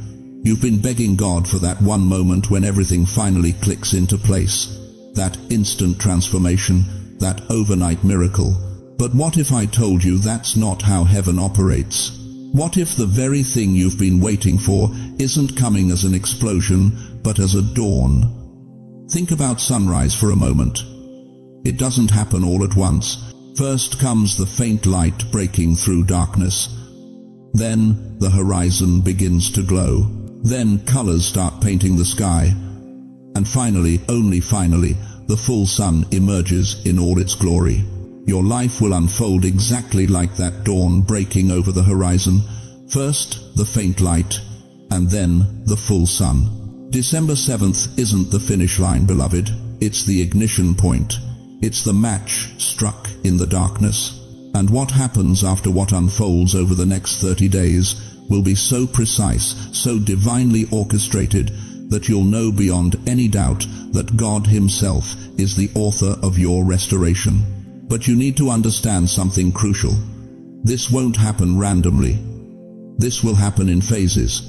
You've been begging God for that one moment when everything finally clicks into place. That instant transformation, that overnight miracle. But what if I told you that's not how heaven operates? What if the very thing you've been waiting for isn't coming as an explosion, but as a dawn? Think about sunrise for a moment. It doesn't happen all at once. First comes the faint light breaking through darkness. Then the horizon begins to glow. Then colors start painting the sky. And finally, only finally, the full sun emerges in all its glory. Your life will unfold exactly like that dawn breaking over the horizon. First, the faint light, and then the full sun. December 7th isn't the finish line, beloved. It's the ignition point. It's the match struck in the darkness. And what happens after what unfolds over the next 30 days will be so precise, so divinely orchestrated, that you'll know beyond any doubt that God himself is the author of your restoration. But you need to understand something crucial. This won't happen randomly. This will happen in phases.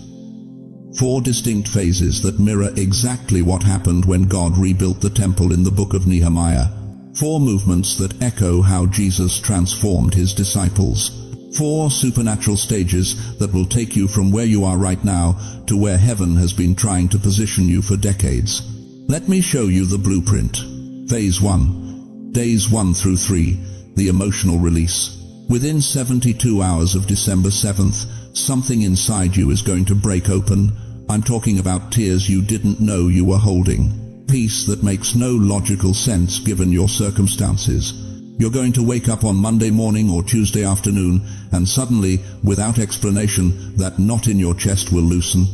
4 distinct phases that mirror exactly what happened when God rebuilt the temple in the book of Nehemiah. 4 movements that echo how Jesus transformed his disciples. 4 supernatural stages that will take you from where you are right now to where heaven has been trying to position you for decades. Let me show you the blueprint. Phase 1. Days 1 through 3. The emotional release. Within 72 hours of December 7th, something inside you is going to break open. I'm talking about tears you didn't know you were holding. Peace that makes no logical sense given your circumstances. You're going to wake up on Monday morning or Tuesday afternoon, and suddenly, without explanation, that knot in your chest will loosen.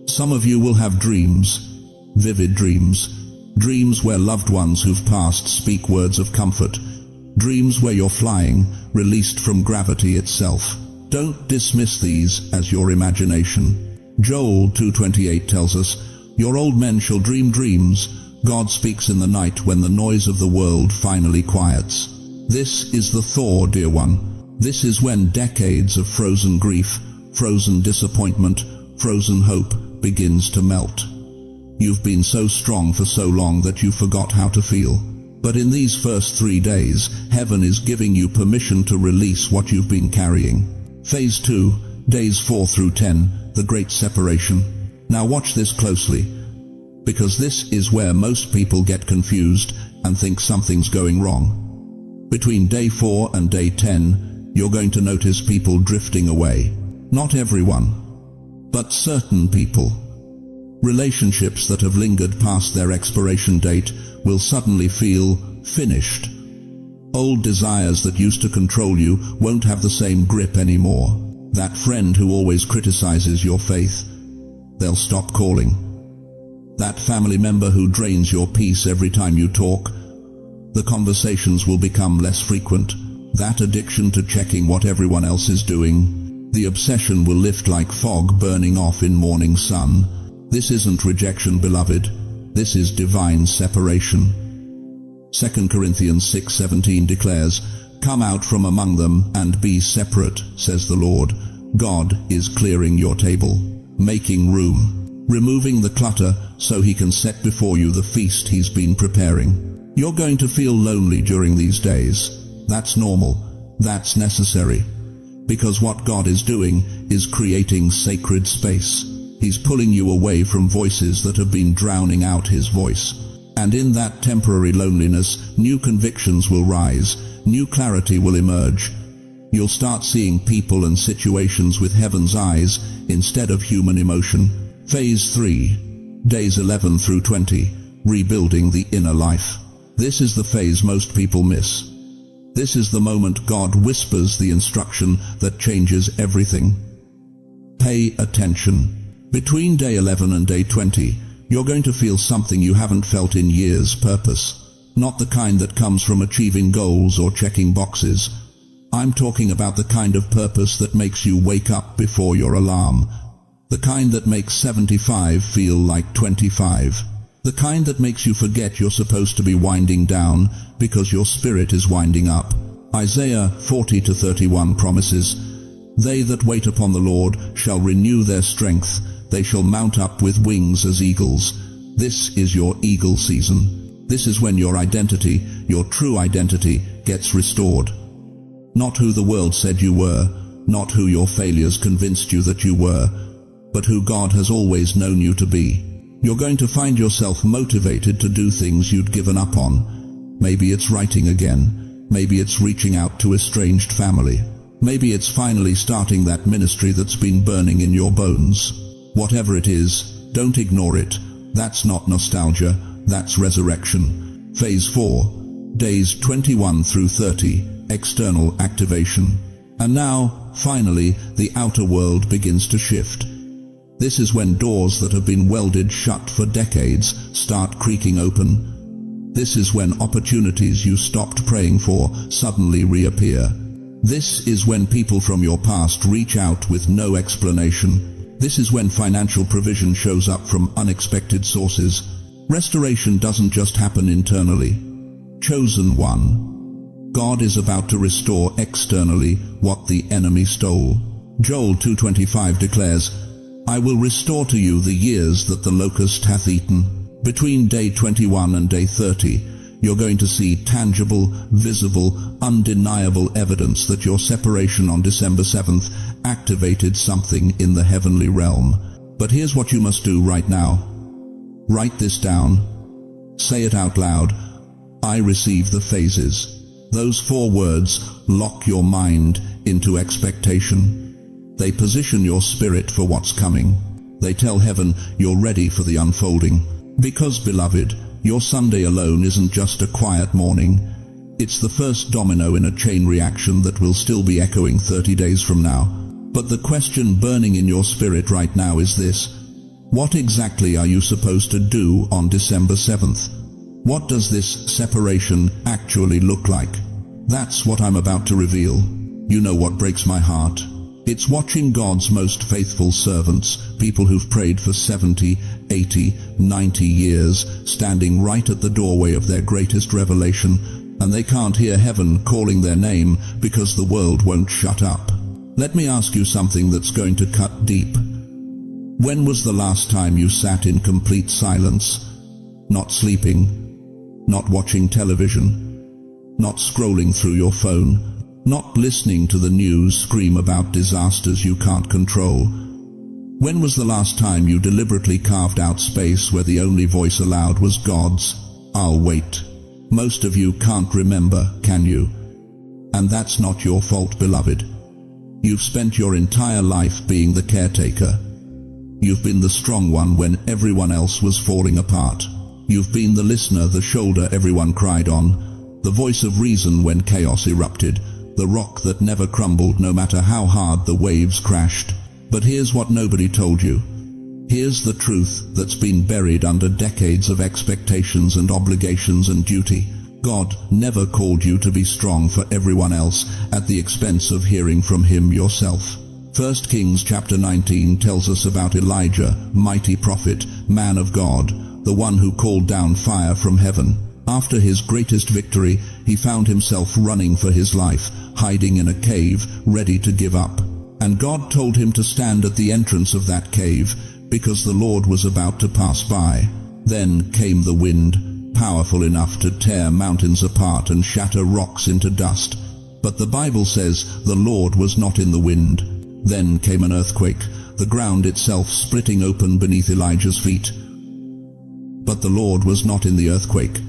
Some of you will have dreams, vivid dreams. Dreams where loved ones who've passed speak words of comfort. Dreams where you're flying, released from gravity itself. Don't dismiss these as your imagination. Joel 2:28 tells us, "Your old men shall dream dreams. God speaks in the night when the noise of the world finally quiets." This is the thaw, dear one. This is when decades of frozen grief, frozen disappointment, frozen hope begins to melt. You've been so strong for so long that you forgot how to feel. But in these first 3 days, heaven is giving you permission to release what you've been carrying. Phase 2, days 4 through 10, the Great Separation. Now watch this closely, because this is where most people get confused and think something's going wrong. Between day 4 and day 10, you're going to notice people drifting away. Not everyone, but certain people. Relationships that have lingered past their expiration date will suddenly feel finished. Old desires that used to control you won't have the same grip anymore. That friend who always criticizes your faith, they'll stop calling. That family member who drains your peace every time you talk, the conversations will become less frequent. That addiction to checking what everyone else is doing, the obsession will lift like fog burning off in morning sun. This isn't rejection, beloved. This is divine separation. 2 Corinthians 6:17 declares, "Come out from among them and be separate," says the Lord. God is clearing your table, making room, removing the clutter so He can set before you the feast He's been preparing. You're going to feel lonely during these days. That's normal. That's necessary. Because what God is doing is creating sacred space. He's pulling you away from voices that have been drowning out His voice. And in that temporary loneliness, new convictions will rise, new clarity will emerge. You'll start seeing people and situations with heaven's eyes instead of human emotion. Phase 3, days 11 through 20, rebuilding the inner life. This is the phase most people miss. This is the moment God whispers the instruction that changes everything. Pay attention. Between day 11 and day 20, you're going to feel something you haven't felt in years. Purpose. Not the kind that comes from achieving goals or checking boxes. I'm talking about the kind of purpose that makes you wake up before your alarm. The kind that makes 75 feel like 25. The kind that makes you forget you're supposed to be winding down because your spirit is winding up. Isaiah 40:31 promises, "They that wait upon the Lord shall renew their strength. They shall mount up with wings as eagles." This is your eagle season. This is when your identity, your true identity, gets restored. Not who the world said you were, not who your failures convinced you that you were, but who God has always known you to be. You're going to find yourself motivated to do things you'd given up on. Maybe it's writing again. Maybe it's reaching out to estranged family. Maybe it's finally starting that ministry that's been burning in your bones. Whatever it is, don't ignore it. That's not nostalgia, that's resurrection. Phase 4, days 21 through 30, external activation. And now, finally, the outer world begins to shift. This is when doors that have been welded shut for decades start creaking open. This is when opportunities you stopped praying for suddenly reappear. This is when people from your past reach out with no explanation. This is when financial provision shows up from unexpected sources. Restoration doesn't just happen internally. Chosen one. God is about to restore externally what the enemy stole. Joel 2:25 declares, "I will restore to you the years that the locust hath eaten." Between day 21 and day 30, you're going to see tangible, visible, undeniable evidence that your separation on December 7th activated something in the heavenly realm. But here's what you must do right now. Write this down. Say it out loud. I receive the phases. Those 4 words lock your mind into expectation. They position your spirit for what's coming. They tell heaven you're ready for the unfolding. Because, beloved, your Sunday alone isn't just a quiet morning. It's the first domino in a chain reaction that will still be echoing 30 days from now. But the question burning in your spirit right now is this: what exactly are you supposed to do on December 7th? What does this separation actually look like? That's what I'm about to reveal. You know what breaks my heart? It's watching God's most faithful servants, people who've prayed for 70, 80, 90 years, standing right at the doorway of their greatest revelation, and they can't hear heaven calling their name because the world won't shut up. Let me ask you something that's going to cut deep. When was the last time you sat in complete silence? Not sleeping, not watching television, not scrolling through your phone, not listening to the news scream about disasters you can't control. When was the last time you deliberately carved out space where the only voice allowed was God's? I'll wait. Most of you can't remember, can you? And that's not your fault, beloved. You've spent your entire life being the caretaker. You've been the strong one when everyone else was falling apart. You've been the listener, the shoulder everyone cried on, the voice of reason when chaos erupted, the rock that never crumbled no matter how hard the waves crashed. But here's what nobody told you. Here's the truth that's been buried under decades of expectations and obligations and duty. God never called you to be strong for everyone else at the expense of hearing from Him yourself. 1 Kings chapter 19 tells us about Elijah, mighty prophet, man of God, the one who called down fire from heaven. After his greatest victory, he found himself running for his life, hiding in a cave, ready to give up. And God told him to stand at the entrance of that cave, because the Lord was about to pass by. Then came the wind, powerful enough to tear mountains apart and shatter rocks into dust. But the Bible says the Lord was not in the wind. Then came an earthquake, the ground itself splitting open beneath Elijah's feet. But the Lord was not in the earthquake.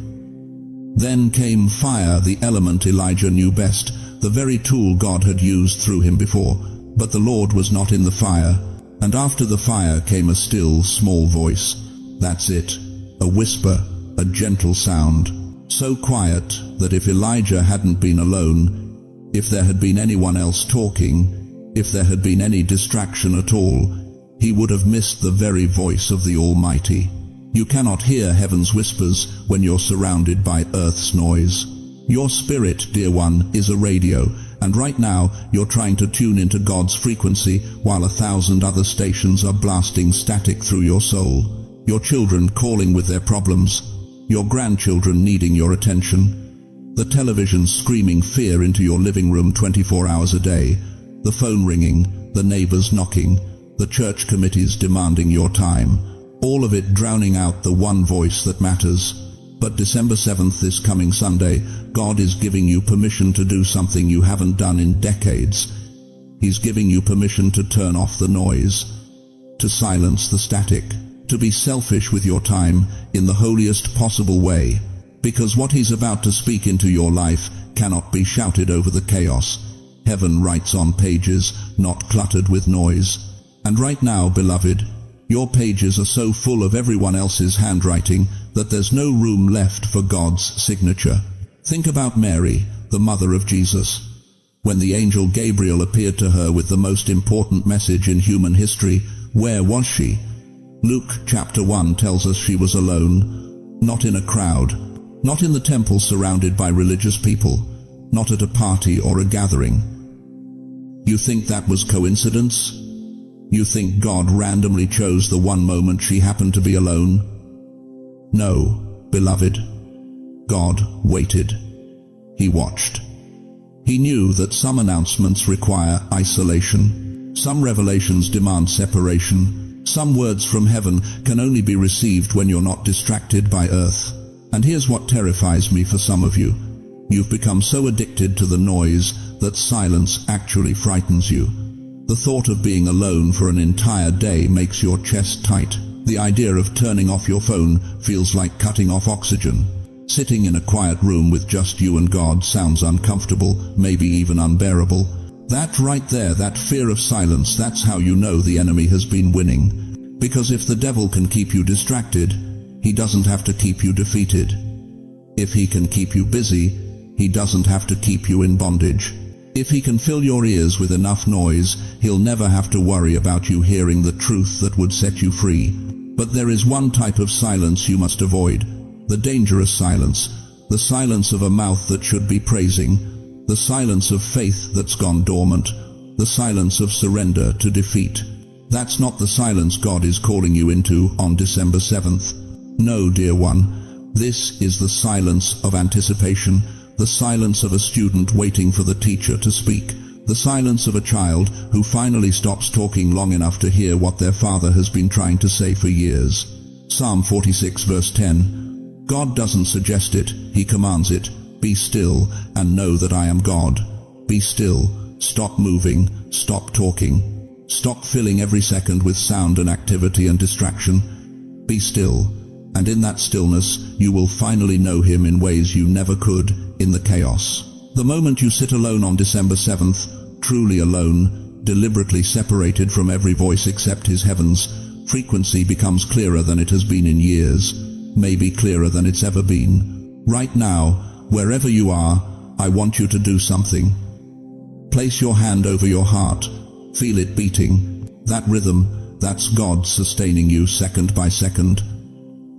Then came fire, the element Elijah knew best, the very tool God had used through him before. But the Lord was not in the fire. And after the fire came a still, small voice. That's it. A whisper, a gentle sound. So quiet that if Elijah hadn't been alone, if there had been anyone else talking, if there had been any distraction at all, he would have missed the very voice of the Almighty. You cannot hear heaven's whispers when you're surrounded by earth's noise. Your spirit, dear one, is a radio, and right now you're trying to tune into God's frequency while 1,000 other stations are blasting static through your soul. Your children calling with their problems, your grandchildren needing your attention, the television screaming fear into your living room 24 hours a day, the phone ringing, the neighbors knocking, the church committees demanding your time, all of it drowning out the one voice that matters. But December 7th, this coming Sunday, God is giving you permission to do something you haven't done in decades. He's giving you permission to turn off the noise, to silence the static, to be selfish with your time in the holiest possible way, because what He's about to speak into your life cannot be shouted over the chaos. Heaven writes on pages, not cluttered with noise. And right now, beloved, your pages are so full of everyone else's handwriting that there's no room left for God's signature. Think about Mary, the mother of Jesus. When the angel Gabriel appeared to her with the most important message in human history, where was she? Luke chapter 1 tells us she was alone, not in a crowd, not in the temple surrounded by religious people, not at a party or a gathering. You think that was coincidence? You think God randomly chose the one moment she happened to be alone? No, beloved. God waited. He watched. He knew that some announcements require isolation. Some revelations demand separation. Some words from heaven can only be received when you're not distracted by earth. And here's what terrifies me for some of you. You've become so addicted to the noise that silence actually frightens you. The thought of being alone for an entire day makes your chest tight. The idea of turning off your phone feels like cutting off oxygen. Sitting in a quiet room with just you and God sounds uncomfortable, maybe even unbearable. That right there, that fear of silence, that's how you know the enemy has been winning. Because if the devil can keep you distracted, he doesn't have to keep you defeated. If he can keep you busy, he doesn't have to keep you in bondage. If he can fill your ears with enough noise, he'll never have to worry about you hearing the truth that would set you free. But there is one type of silence you must avoid. The dangerous silence. The silence of a mouth that should be praising. The silence of faith that's gone dormant. The silence of surrender to defeat. That's not the silence God is calling you into on December 7th. No, dear one. This is the silence of anticipation. The silence of a student waiting for the teacher to speak. The silence of a child who finally stops talking long enough to hear what their father has been trying to say for years. Psalm 46 verse 10. God doesn't suggest it, He commands it. Be still and know that I am God. Be still. Stop moving. Stop talking. Stop filling every second with sound and activity and distraction. Be still. And in that stillness, you will finally know Him in ways you never could in the chaos. The moment you sit alone on December 7th, truly alone, deliberately separated from every voice except His heavens, frequency becomes clearer than it has been in years, maybe clearer than it's ever been. Right now, wherever you are, I want you to do something. Place your hand over your heart. Feel it beating. That rhythm, that's God sustaining you second by second.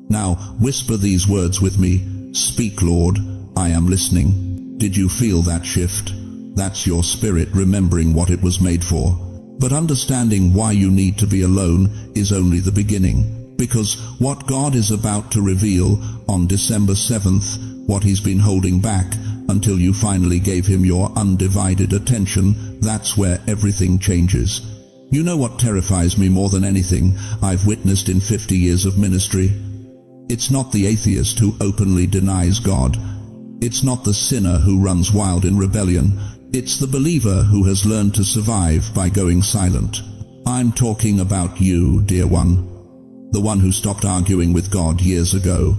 Now, whisper these words with me. Speak, Lord, I am listening. Did you feel that shift? That's your spirit remembering what it was made for. But understanding why you need to be alone is only the beginning. Because what God is about to reveal on December 7th, what He's been holding back until you finally gave Him your undivided attention, that's where everything changes. You know what terrifies me more than anything I've witnessed in 50 years of ministry? It's not the atheist who openly denies God. It's not the sinner who runs wild in rebellion. It's the believer who has learned to survive by going silent. I'm talking about you, dear one. The one who stopped arguing with God years ago.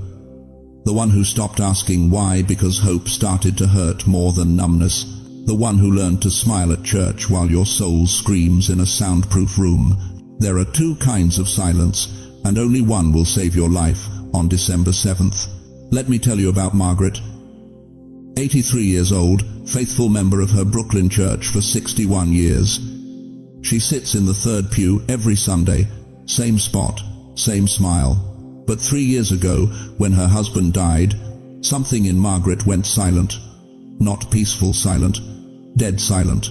The one who stopped asking why because hope started to hurt more than numbness. The one who learned to smile at church while your soul screams in a soundproof room. There are two kinds of silence, and only one will save your life on December 7th. Let me tell you about Margaret. 83 years old, faithful member of her Brooklyn church for 61 years. She sits in the third pew every Sunday, same spot, same smile. But 3 years ago, when her husband died, something in Margaret went silent. Not peaceful silent, dead silent.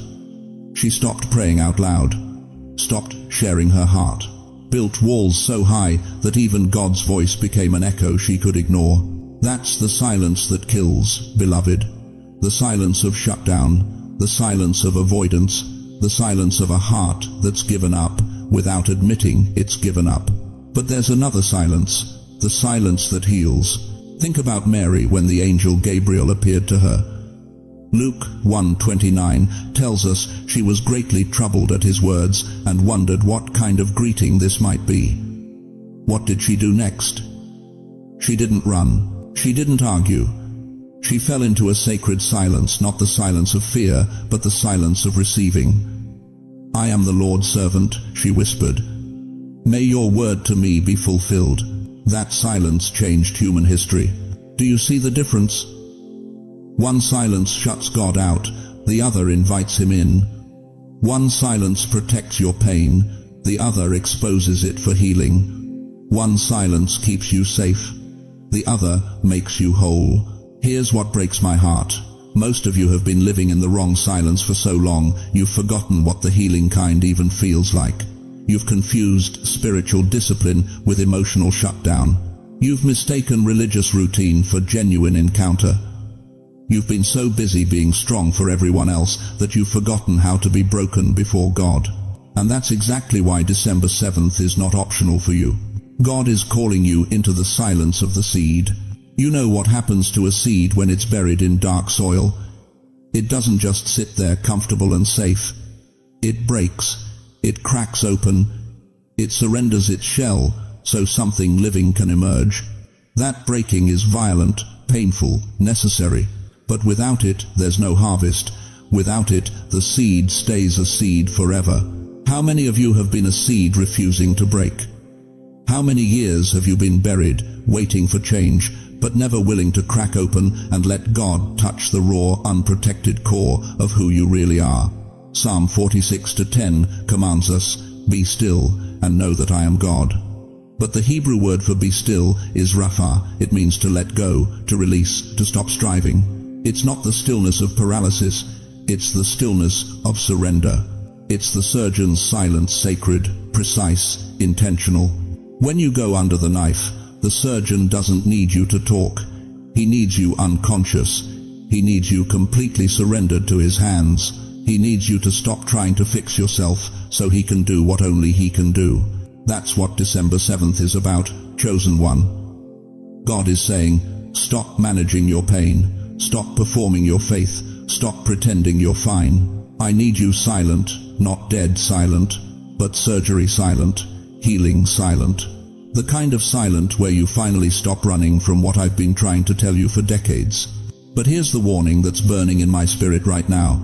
She stopped praying out loud, stopped sharing her heart, built walls so high that even God's voice became an echo she could ignore. That's the silence that kills, beloved. The silence of shutdown, the silence of avoidance, the silence of a heart that's given up without admitting it's given up. But there's another silence, the silence that heals. Think about Mary when the angel Gabriel appeared to her. Luke 1:29 tells us she was greatly troubled at his words and wondered what kind of greeting this might be. What did she do next? She didn't run. She didn't argue. She fell into a sacred silence, not the silence of fear, but the silence of receiving. I am the Lord's servant, she whispered. May your word to me be fulfilled. That silence changed human history. Do you see the difference? One silence shuts God out, the other invites Him in. One silence protects your pain, the other exposes it for healing. One silence keeps you safe, the other makes you whole. Here's what breaks my heart. Most of you have been living in the wrong silence for so long, you've forgotten what the healing kind even feels like. You've confused spiritual discipline with emotional shutdown. You've mistaken religious routine for genuine encounter. You've been so busy being strong for everyone else that you've forgotten how to be broken before God. And that's exactly why December 7th is not optional for you. God is calling you into the silence of the seed. You know what happens to a seed when it's buried in dark soil. It doesn't just sit there comfortable and safe. It breaks. It cracks open. It surrenders its shell so something living can emerge. That breaking is violent, painful, necessary. But without it, there's no harvest. Without it, the seed stays a seed forever. How many of you have been a seed refusing to break? How many years have you been buried, waiting for change, but never willing to crack open and let God touch the raw, unprotected core of who you really are? Psalm 46:10 commands us, be still and know that I am God. But the Hebrew word for be still is rapha. It means to let go, to release, to stop striving. It's not the stillness of paralysis, it's the stillness of surrender. It's the surgeon's silence, sacred, precise, intentional. When you go under the knife, the surgeon doesn't need you to talk. He needs you unconscious. He needs you completely surrendered to his hands. He needs you to stop trying to fix yourself so he can do what only he can do. That's what December 7th is about, chosen one. God is saying, stop managing your pain, stop performing your faith, stop pretending you're fine. I need you silent, not dead silent, but surgery silent, healing silent. The kind of silent where you finally stop running from what I've been trying to tell you for decades. But here's the warning that's burning in my spirit right now.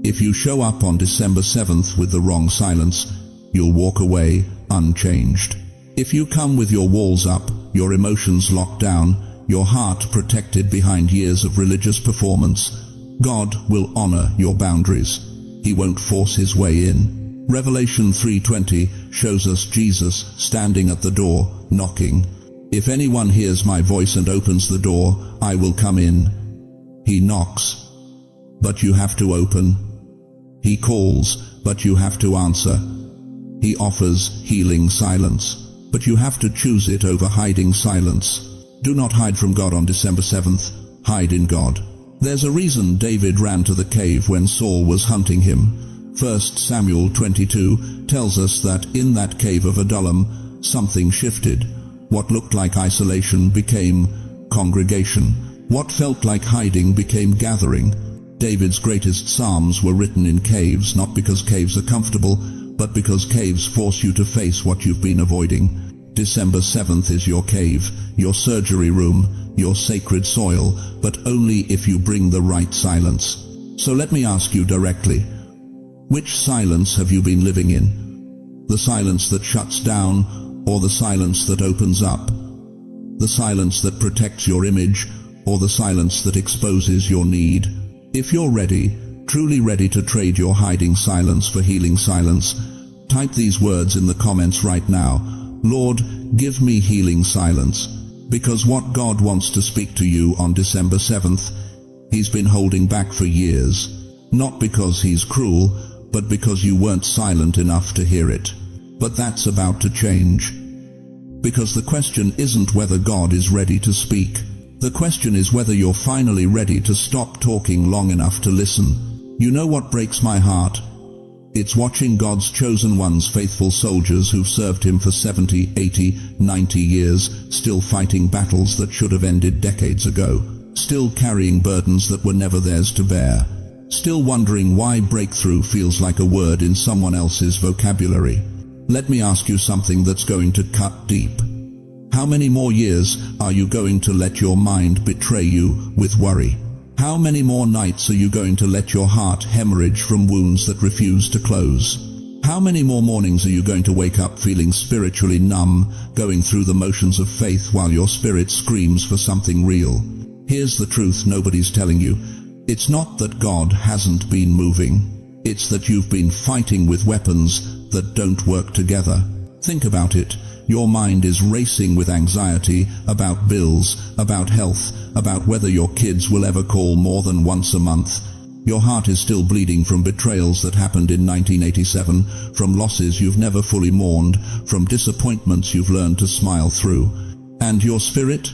If you show up on December 7th with the wrong silence, you'll walk away unchanged. If you come with your walls up, your emotions locked down, your heart protected behind years of religious performance, God will honor your boundaries. He won't force his way in. Revelation 3:20 shows us Jesus standing at the door, knocking. If anyone hears my voice and opens the door, I will come in. He knocks, but you have to open. He calls, but you have to answer. He offers healing silence, but you have to choose it over hiding silence. Do not hide from God on December 7th. Hide in God. There's a reason David ran to the cave when Saul was hunting him. 1 Samuel 22 tells us that in that cave of Adullam, something shifted. What looked like isolation became congregation. What felt like hiding became gathering. David's greatest psalms were written in caves, not because caves are comfortable, but because caves force you to face what you've been avoiding. December 7th is your cave, your surgery room, your sacred soil, but only if you bring the right silence. So let me ask you directly, which silence have you been living in? The silence that shuts down, or the silence that opens up? The silence that protects your image, or the silence that exposes your need? If you're ready, truly ready to trade your hiding silence for healing silence, type these words in the comments right now. Lord, give me healing silence. Because what God wants to speak to you on December 7th, he's been holding back for years. Not because he's cruel, but because you weren't silent enough to hear it. But that's about to change. Because the question isn't whether God is ready to speak. The question is whether you're finally ready to stop talking long enough to listen. You know what breaks my heart? It's watching God's chosen ones, faithful soldiers who've served him for 70, 80, 90 years, still fighting battles that should have ended decades ago, still carrying burdens that were never theirs to bear, still wondering why breakthrough feels like a word in someone else's vocabulary. Let me ask you something that's going to cut deep. How many more years are you going to let your mind betray you with worry? How many more nights are you going to let your heart hemorrhage from wounds that refuse to close? How many more mornings are you going to wake up feeling spiritually numb, going through the motions of faith while your spirit screams for something real? Here's the truth nobody's telling you. It's not that God hasn't been moving. It's that you've been fighting with weapons that don't work together. Think about it. Your mind is racing with anxiety about bills, about health, about whether your kids will ever call more than once a month. Your heart is still bleeding from betrayals that happened in 1987, from losses you've never fully mourned, from disappointments you've learned to smile through. And your spirit?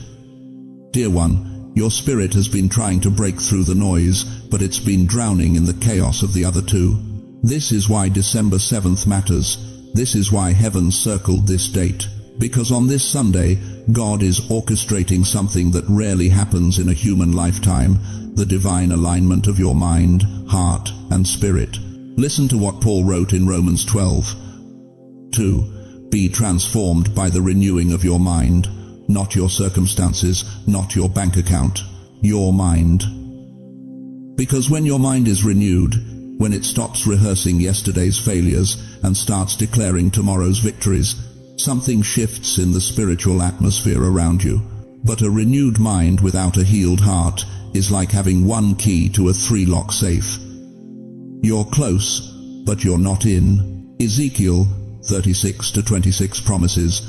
Dear one, your spirit has been trying to break through the noise, but it's been drowning in the chaos of the other two. This is why December 7th matters. This is why heaven circled this date. Because on this Sunday, God is orchestrating something that rarely happens in a human lifetime, the divine alignment of your mind, heart, and spirit. Listen to what Paul wrote in Romans 12:2. Be transformed by the renewing of your mind, not your circumstances, not your bank account, your mind. Because when your mind is renewed, when it stops rehearsing yesterday's failures and starts declaring tomorrow's victories, something shifts in the spiritual atmosphere around you. But a renewed mind without a healed heart is like having one key to a 3-lock safe. You're close, but you're not in. Ezekiel 36:26 promises,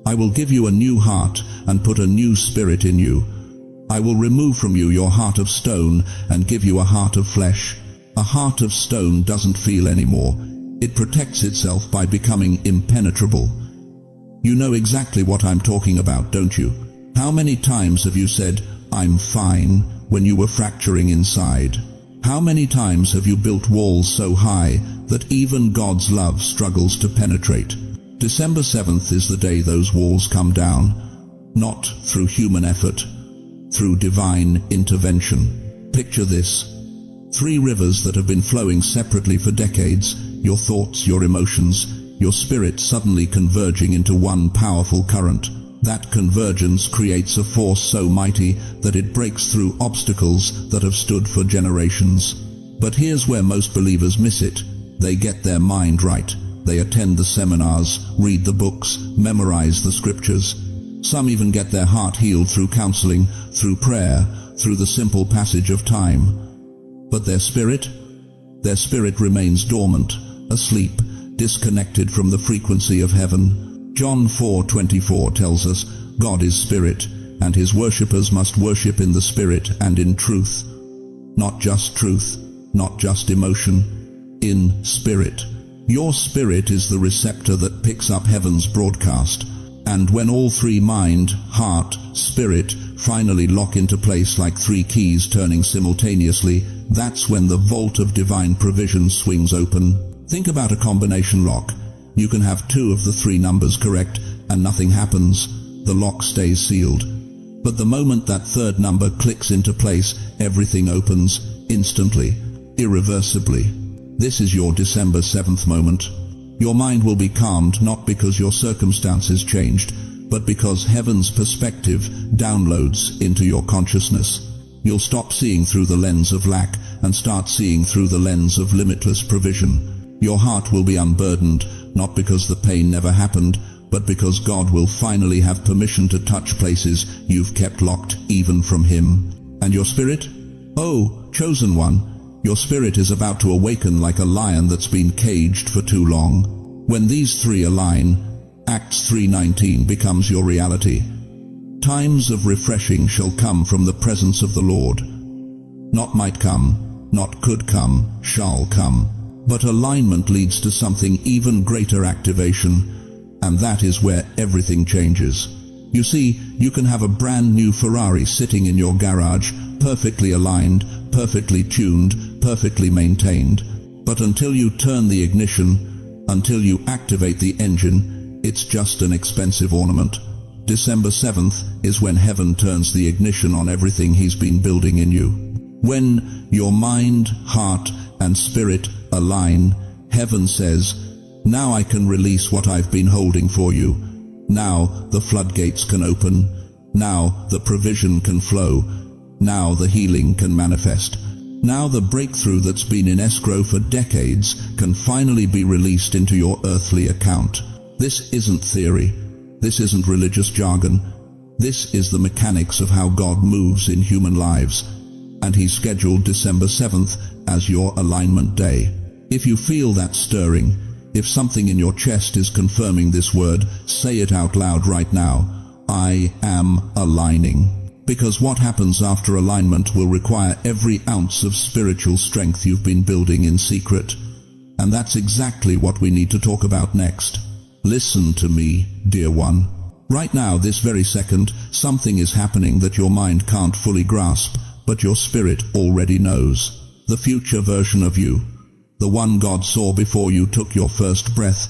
I will give you a new heart and put a new spirit in you. I will remove from you your heart of stone and give you a heart of flesh. A heart of stone doesn't feel anymore. It protects itself by becoming impenetrable. You know exactly what I'm talking about, don't you? How many times have you said, I'm fine, when you were fracturing inside? How many times have you built walls so high that even God's love struggles to penetrate? December 7th is the day those walls come down, not through human effort, through divine intervention. Picture this: 3 rivers that have been flowing separately for decades, your thoughts, your emotions, your spirit suddenly converging into one powerful current. That convergence creates a force so mighty that it breaks through obstacles that have stood for generations. But here's where most believers miss it. They get their mind right. They attend the seminars, read the books, memorize the scriptures. Some even get their heart healed through counseling, through prayer, through the simple passage of time. But their spirit remains dormant, asleep, disconnected from the frequency of heaven. John 4:24 tells us, God is spirit, and his worshippers must worship in the spirit and in truth. Not just truth, not just emotion, in spirit. Your spirit is the receptor that picks up heaven's broadcast. And when all 3 mind, heart, spirit finally lock into place like 3 keys turning simultaneously, that's when the vault of divine provision swings open. Think about a combination lock. You can have 2 of the 3 numbers correct and nothing happens. The lock stays sealed. But the moment that 3rd number clicks into place, everything opens, instantly, irreversibly. This is your December 7th moment. Your mind will be calmed not because your circumstances changed, but because heaven's perspective downloads into your consciousness. You'll stop seeing through the lens of lack and start seeing through the lens of limitless provision. Your heart will be unburdened, not because the pain never happened, but because God will finally have permission to touch places you've kept locked even from him. And your spirit? Oh, chosen one, your spirit is about to awaken like a lion that's been caged for too long. When these 3 align, Acts 3:19 becomes your reality. Times of refreshing shall come from the presence of the Lord. Not might come, not could come, shall come. But alignment leads to something even greater: activation, and that is where everything changes. You see, you can have a brand new Ferrari sitting in your garage, perfectly aligned, perfectly tuned, perfectly maintained. But until you turn the ignition, until you activate the engine, it's just an expensive ornament. December 7th is when heaven turns the ignition on everything he's been building in you. When your mind, heart, and spirit align, heaven says, now I can release what I've been holding for you. Now the floodgates can open. Now the provision can flow. Now the healing can manifest. Now the breakthrough that's been in escrow for decades can finally be released into your earthly account. This isn't theory. This isn't religious jargon. This is the mechanics of how God moves in human lives. And he's scheduled December 7th as your alignment day. If you feel that stirring, if something in your chest is confirming this word, say it out loud right now. I am aligning. Because what happens after alignment will require every ounce of spiritual strength you've been building in secret. And that's exactly what we need to talk about next. Listen to me, dear one. Right now, this very second, something is happening that your mind can't fully grasp, but your spirit already knows. The future version of you, the one God saw before you took your first breath,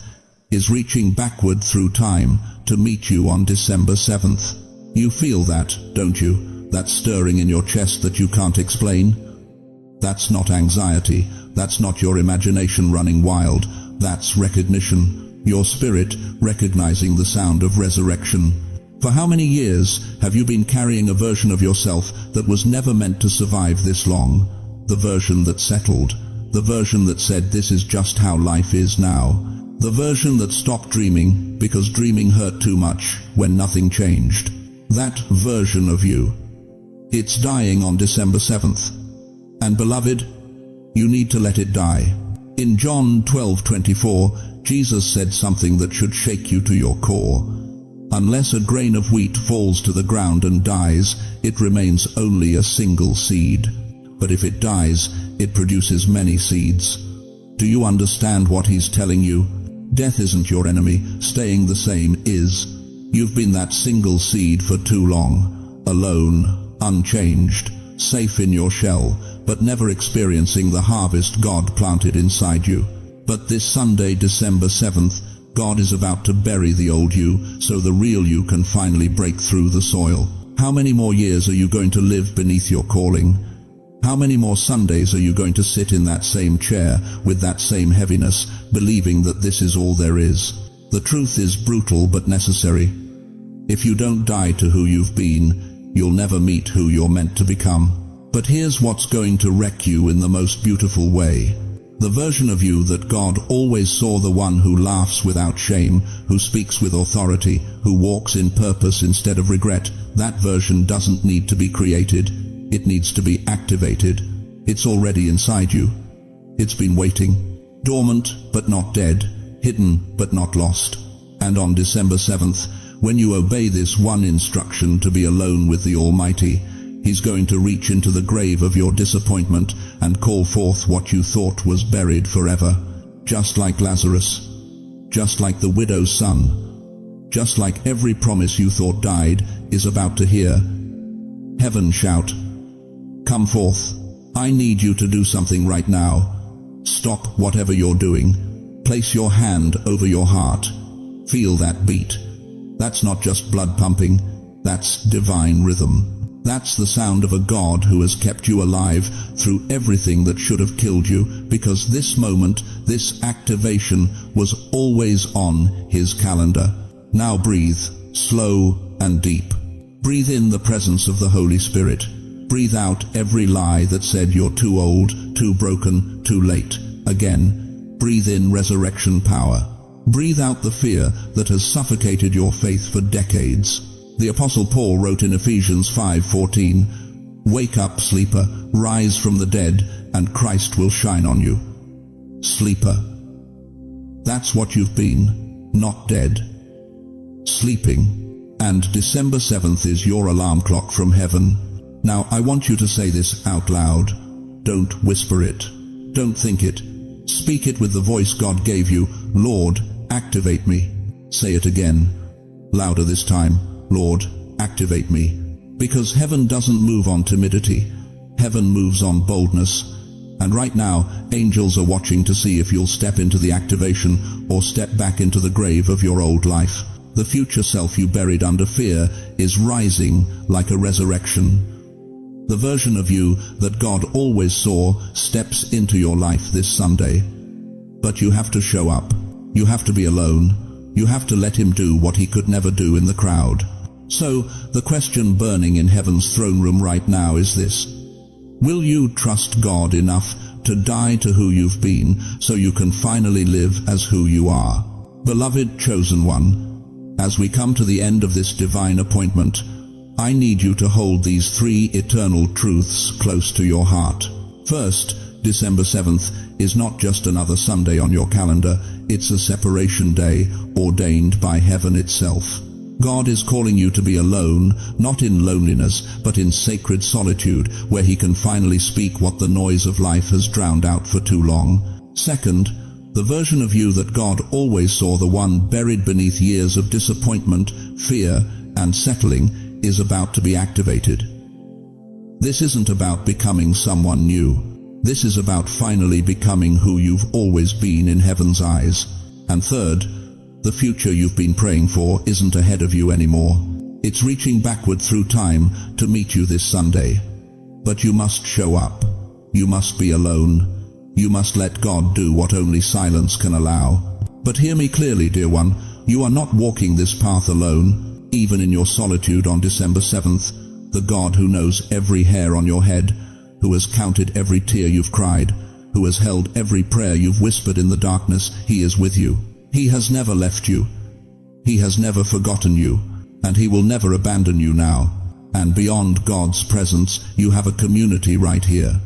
is reaching backward through time to meet you on December 7th. You feel that, don't you? That stirring in your chest that you can't explain? That's not anxiety. That's not your imagination running wild. That's recognition. Your spirit recognizing the sound of resurrection. For how many years have you been carrying a version of yourself that was never meant to survive this long? The version that settled. The version that said this is just how life is now. The version that stopped dreaming because dreaming hurt too much when nothing changed. That version of you. It's dying on December 7th. And beloved, you need to let it die. In John 12:24, Jesus said something that should shake you to your core. Unless a grain of wheat falls to the ground and dies, it remains only a single seed. But if it dies, it produces many seeds. Do you understand what he's telling you? Death isn't your enemy. Staying the same is. You've been that single seed for too long. Alone, unchanged, safe in your shell, but never experiencing the harvest God planted inside you. But this Sunday, December 7th, God is about to bury the old you, so the real you can finally break through the soil. How many more years are you going to live beneath your calling? How many more Sundays are you going to sit in that same chair with that same heaviness, believing that this is all there is? The truth is brutal but necessary. If you don't die to who you've been, you'll never meet who you're meant to become. But here's what's going to wreck you in the most beautiful way. The version of you that God always saw, the one who laughs without shame, who speaks with authority, who walks in purpose instead of regret, that version doesn't need to be created. It needs to be activated. It's already inside you. It's been waiting, dormant but not dead, hidden but not lost. And on December 7th, when you obey this one instruction to be alone with the Almighty, He's going to reach into the grave of your disappointment and call forth what you thought was buried forever. Just like Lazarus, just like the widow's son, just like every promise you thought died is about to hear heaven shout, "Come forth. I need you to do something right now." Stop whatever you're doing. Place your hand over your heart. Feel that beat. That's not just blood pumping, that's divine rhythm. That's the sound of a God who has kept you alive through everything that should have killed you, because this moment, this activation, was always on His calendar. Now breathe, slow and deep. Breathe in the presence of the Holy Spirit. Breathe out every lie that said you're too old, too broken, too late. Again, breathe in resurrection power. Breathe out the fear that has suffocated your faith for decades. The Apostle Paul wrote in Ephesians 5:14, "Wake up, sleeper, rise from the dead, and Christ will shine on you." Sleeper. That's what you've been, not dead. Sleeping. And December 7th is your alarm clock from heaven. Now I want you to say this out loud. Don't whisper it. Don't think it. Speak it with the voice God gave you. Lord, activate me. Say it again. Louder this time. Lord, activate me. Because heaven doesn't move on timidity. Heaven moves on boldness. And right now, angels are watching to see if you'll step into the activation or step back into the grave of your old life. The future self you buried under fear is rising like a resurrection. The version of you that God always saw steps into your life this Sunday. But you have to show up. You have to be alone. You have to let Him do what He could never do in the crowd. So, the question burning in heaven's throne room right now is this: will you trust God enough to die to who you've been so you can finally live as who you are? Beloved chosen one, as we come to the end of this divine appointment, I need you to hold these 3 eternal truths close to your heart. First, December 7th is not just another Sunday on your calendar, it's a separation day ordained by heaven itself. God is calling you to be alone, not in loneliness, but in sacred solitude, where He can finally speak what the noise of life has drowned out for too long. Second, the version of you that God always saw, the one buried beneath years of disappointment, fear, and settling, is about to be activated. This isn't about becoming someone new. This is about finally becoming who you've always been in heaven's eyes. And third, the future you've been praying for isn't ahead of you anymore. It's reaching backward through time to meet you this Sunday. But you must show up. You must be alone. You must let God do what only silence can allow. But hear me clearly, dear one, you are not walking this path alone. Even in your solitude on December 7th, the God who knows every hair on your head, who has counted every tear you've cried, who has held every prayer you've whispered in the darkness, He is with you. He has never left you. He has never forgotten you, and He will never abandon you now. And beyond God's presence, you have a community right here.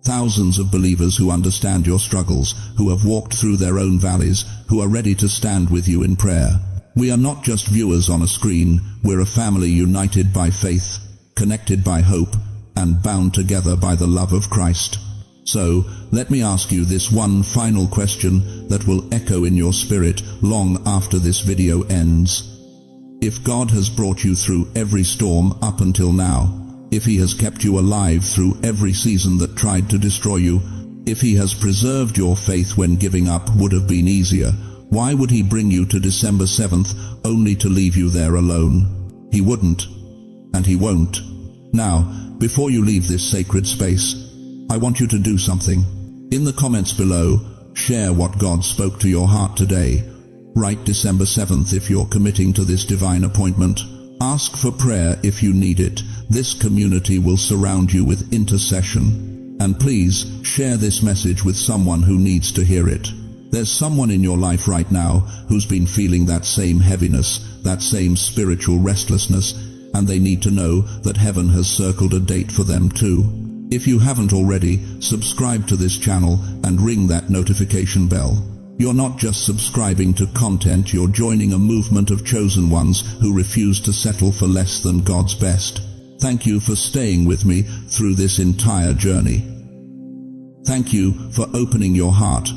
Thousands of believers who understand your struggles, who have walked through their own valleys, who are ready to stand with you in prayer. We are not just viewers on a screen, we're a family united by faith, connected by hope, and bound together by the love of Christ. So, let me ask you this one final question that will echo in your spirit long after this video ends. If God has brought you through every storm up until now, If He has kept you alive through every season that tried to destroy you, if He has preserved your faith when giving up would have been easier, why would He bring you to December 7th only to leave you there alone? He wouldn't, and He won't. Now, before you leave this sacred space, I want you to do something. In the comments below, share what God spoke to your heart today. Write December 7th if you're committing to this divine appointment. Ask for prayer if you need it. This community will surround you with intercession. And please, share this message with someone who needs to hear it. There's someone in your life right now who's been feeling that same heaviness, that same spiritual restlessness, and they need to know that heaven has circled a date for them too. If you haven't already, subscribe to this channel and ring that notification bell. You're not just subscribing to content, you're joining a movement of chosen ones who refuse to settle for less than God's best. Thank you for staying with me through this entire journey. Thank you for opening your heart,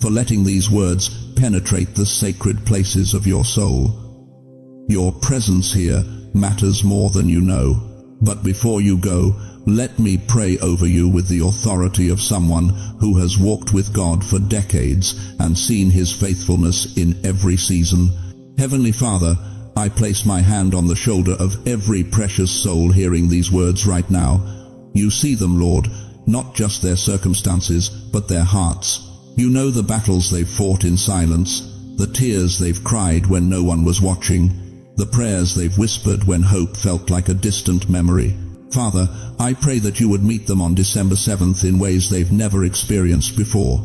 for letting these words penetrate the sacred places of your soul. Your presence here matters more than you know. But before you go, let me pray over you with the authority of someone who has walked with God for decades and seen His faithfulness in every season. Heavenly Father, I place my hand on the shoulder of every precious soul hearing these words right now. You see them, Lord, not just their circumstances, but their hearts. You know the battles they've fought in silence, the tears they've cried when no one was watching, the prayers they've whispered when hope felt like a distant memory. Father, I pray that you would meet them on December 7th in ways they've never experienced before.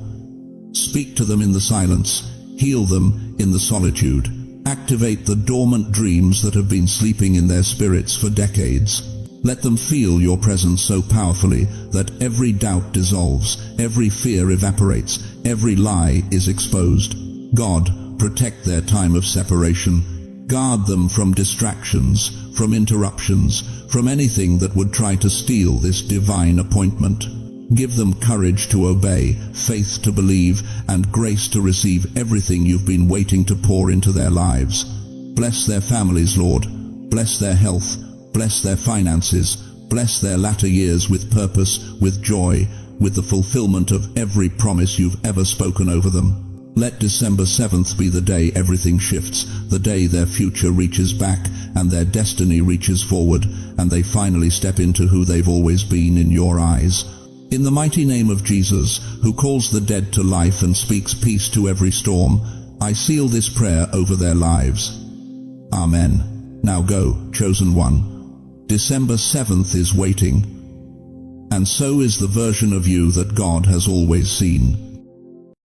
Speak to them in the silence, heal them in the solitude, activate the dormant dreams that have been sleeping in their spirits for decades. Let them feel your presence so powerfully that every doubt dissolves, every fear evaporates, every lie is exposed. God, protect their time of separation. Guard them from distractions, from interruptions, from anything that would try to steal this divine appointment. Give them courage to obey, faith to believe, and grace to receive everything you've been waiting to pour into their lives. Bless their families, Lord. Bless their health. Bless their finances. Bless their latter years with purpose, with joy, with the fulfillment of every promise you've ever spoken over them. Let December 7th be the day everything shifts, the day their future reaches back and their destiny reaches forward, and they finally step into who they've always been in your eyes. In the mighty name of Jesus, who calls the dead to life and speaks peace to every storm, I seal this prayer over their lives. Amen. Now go, chosen one. December 7th is waiting, and so is the version of you that God has always seen.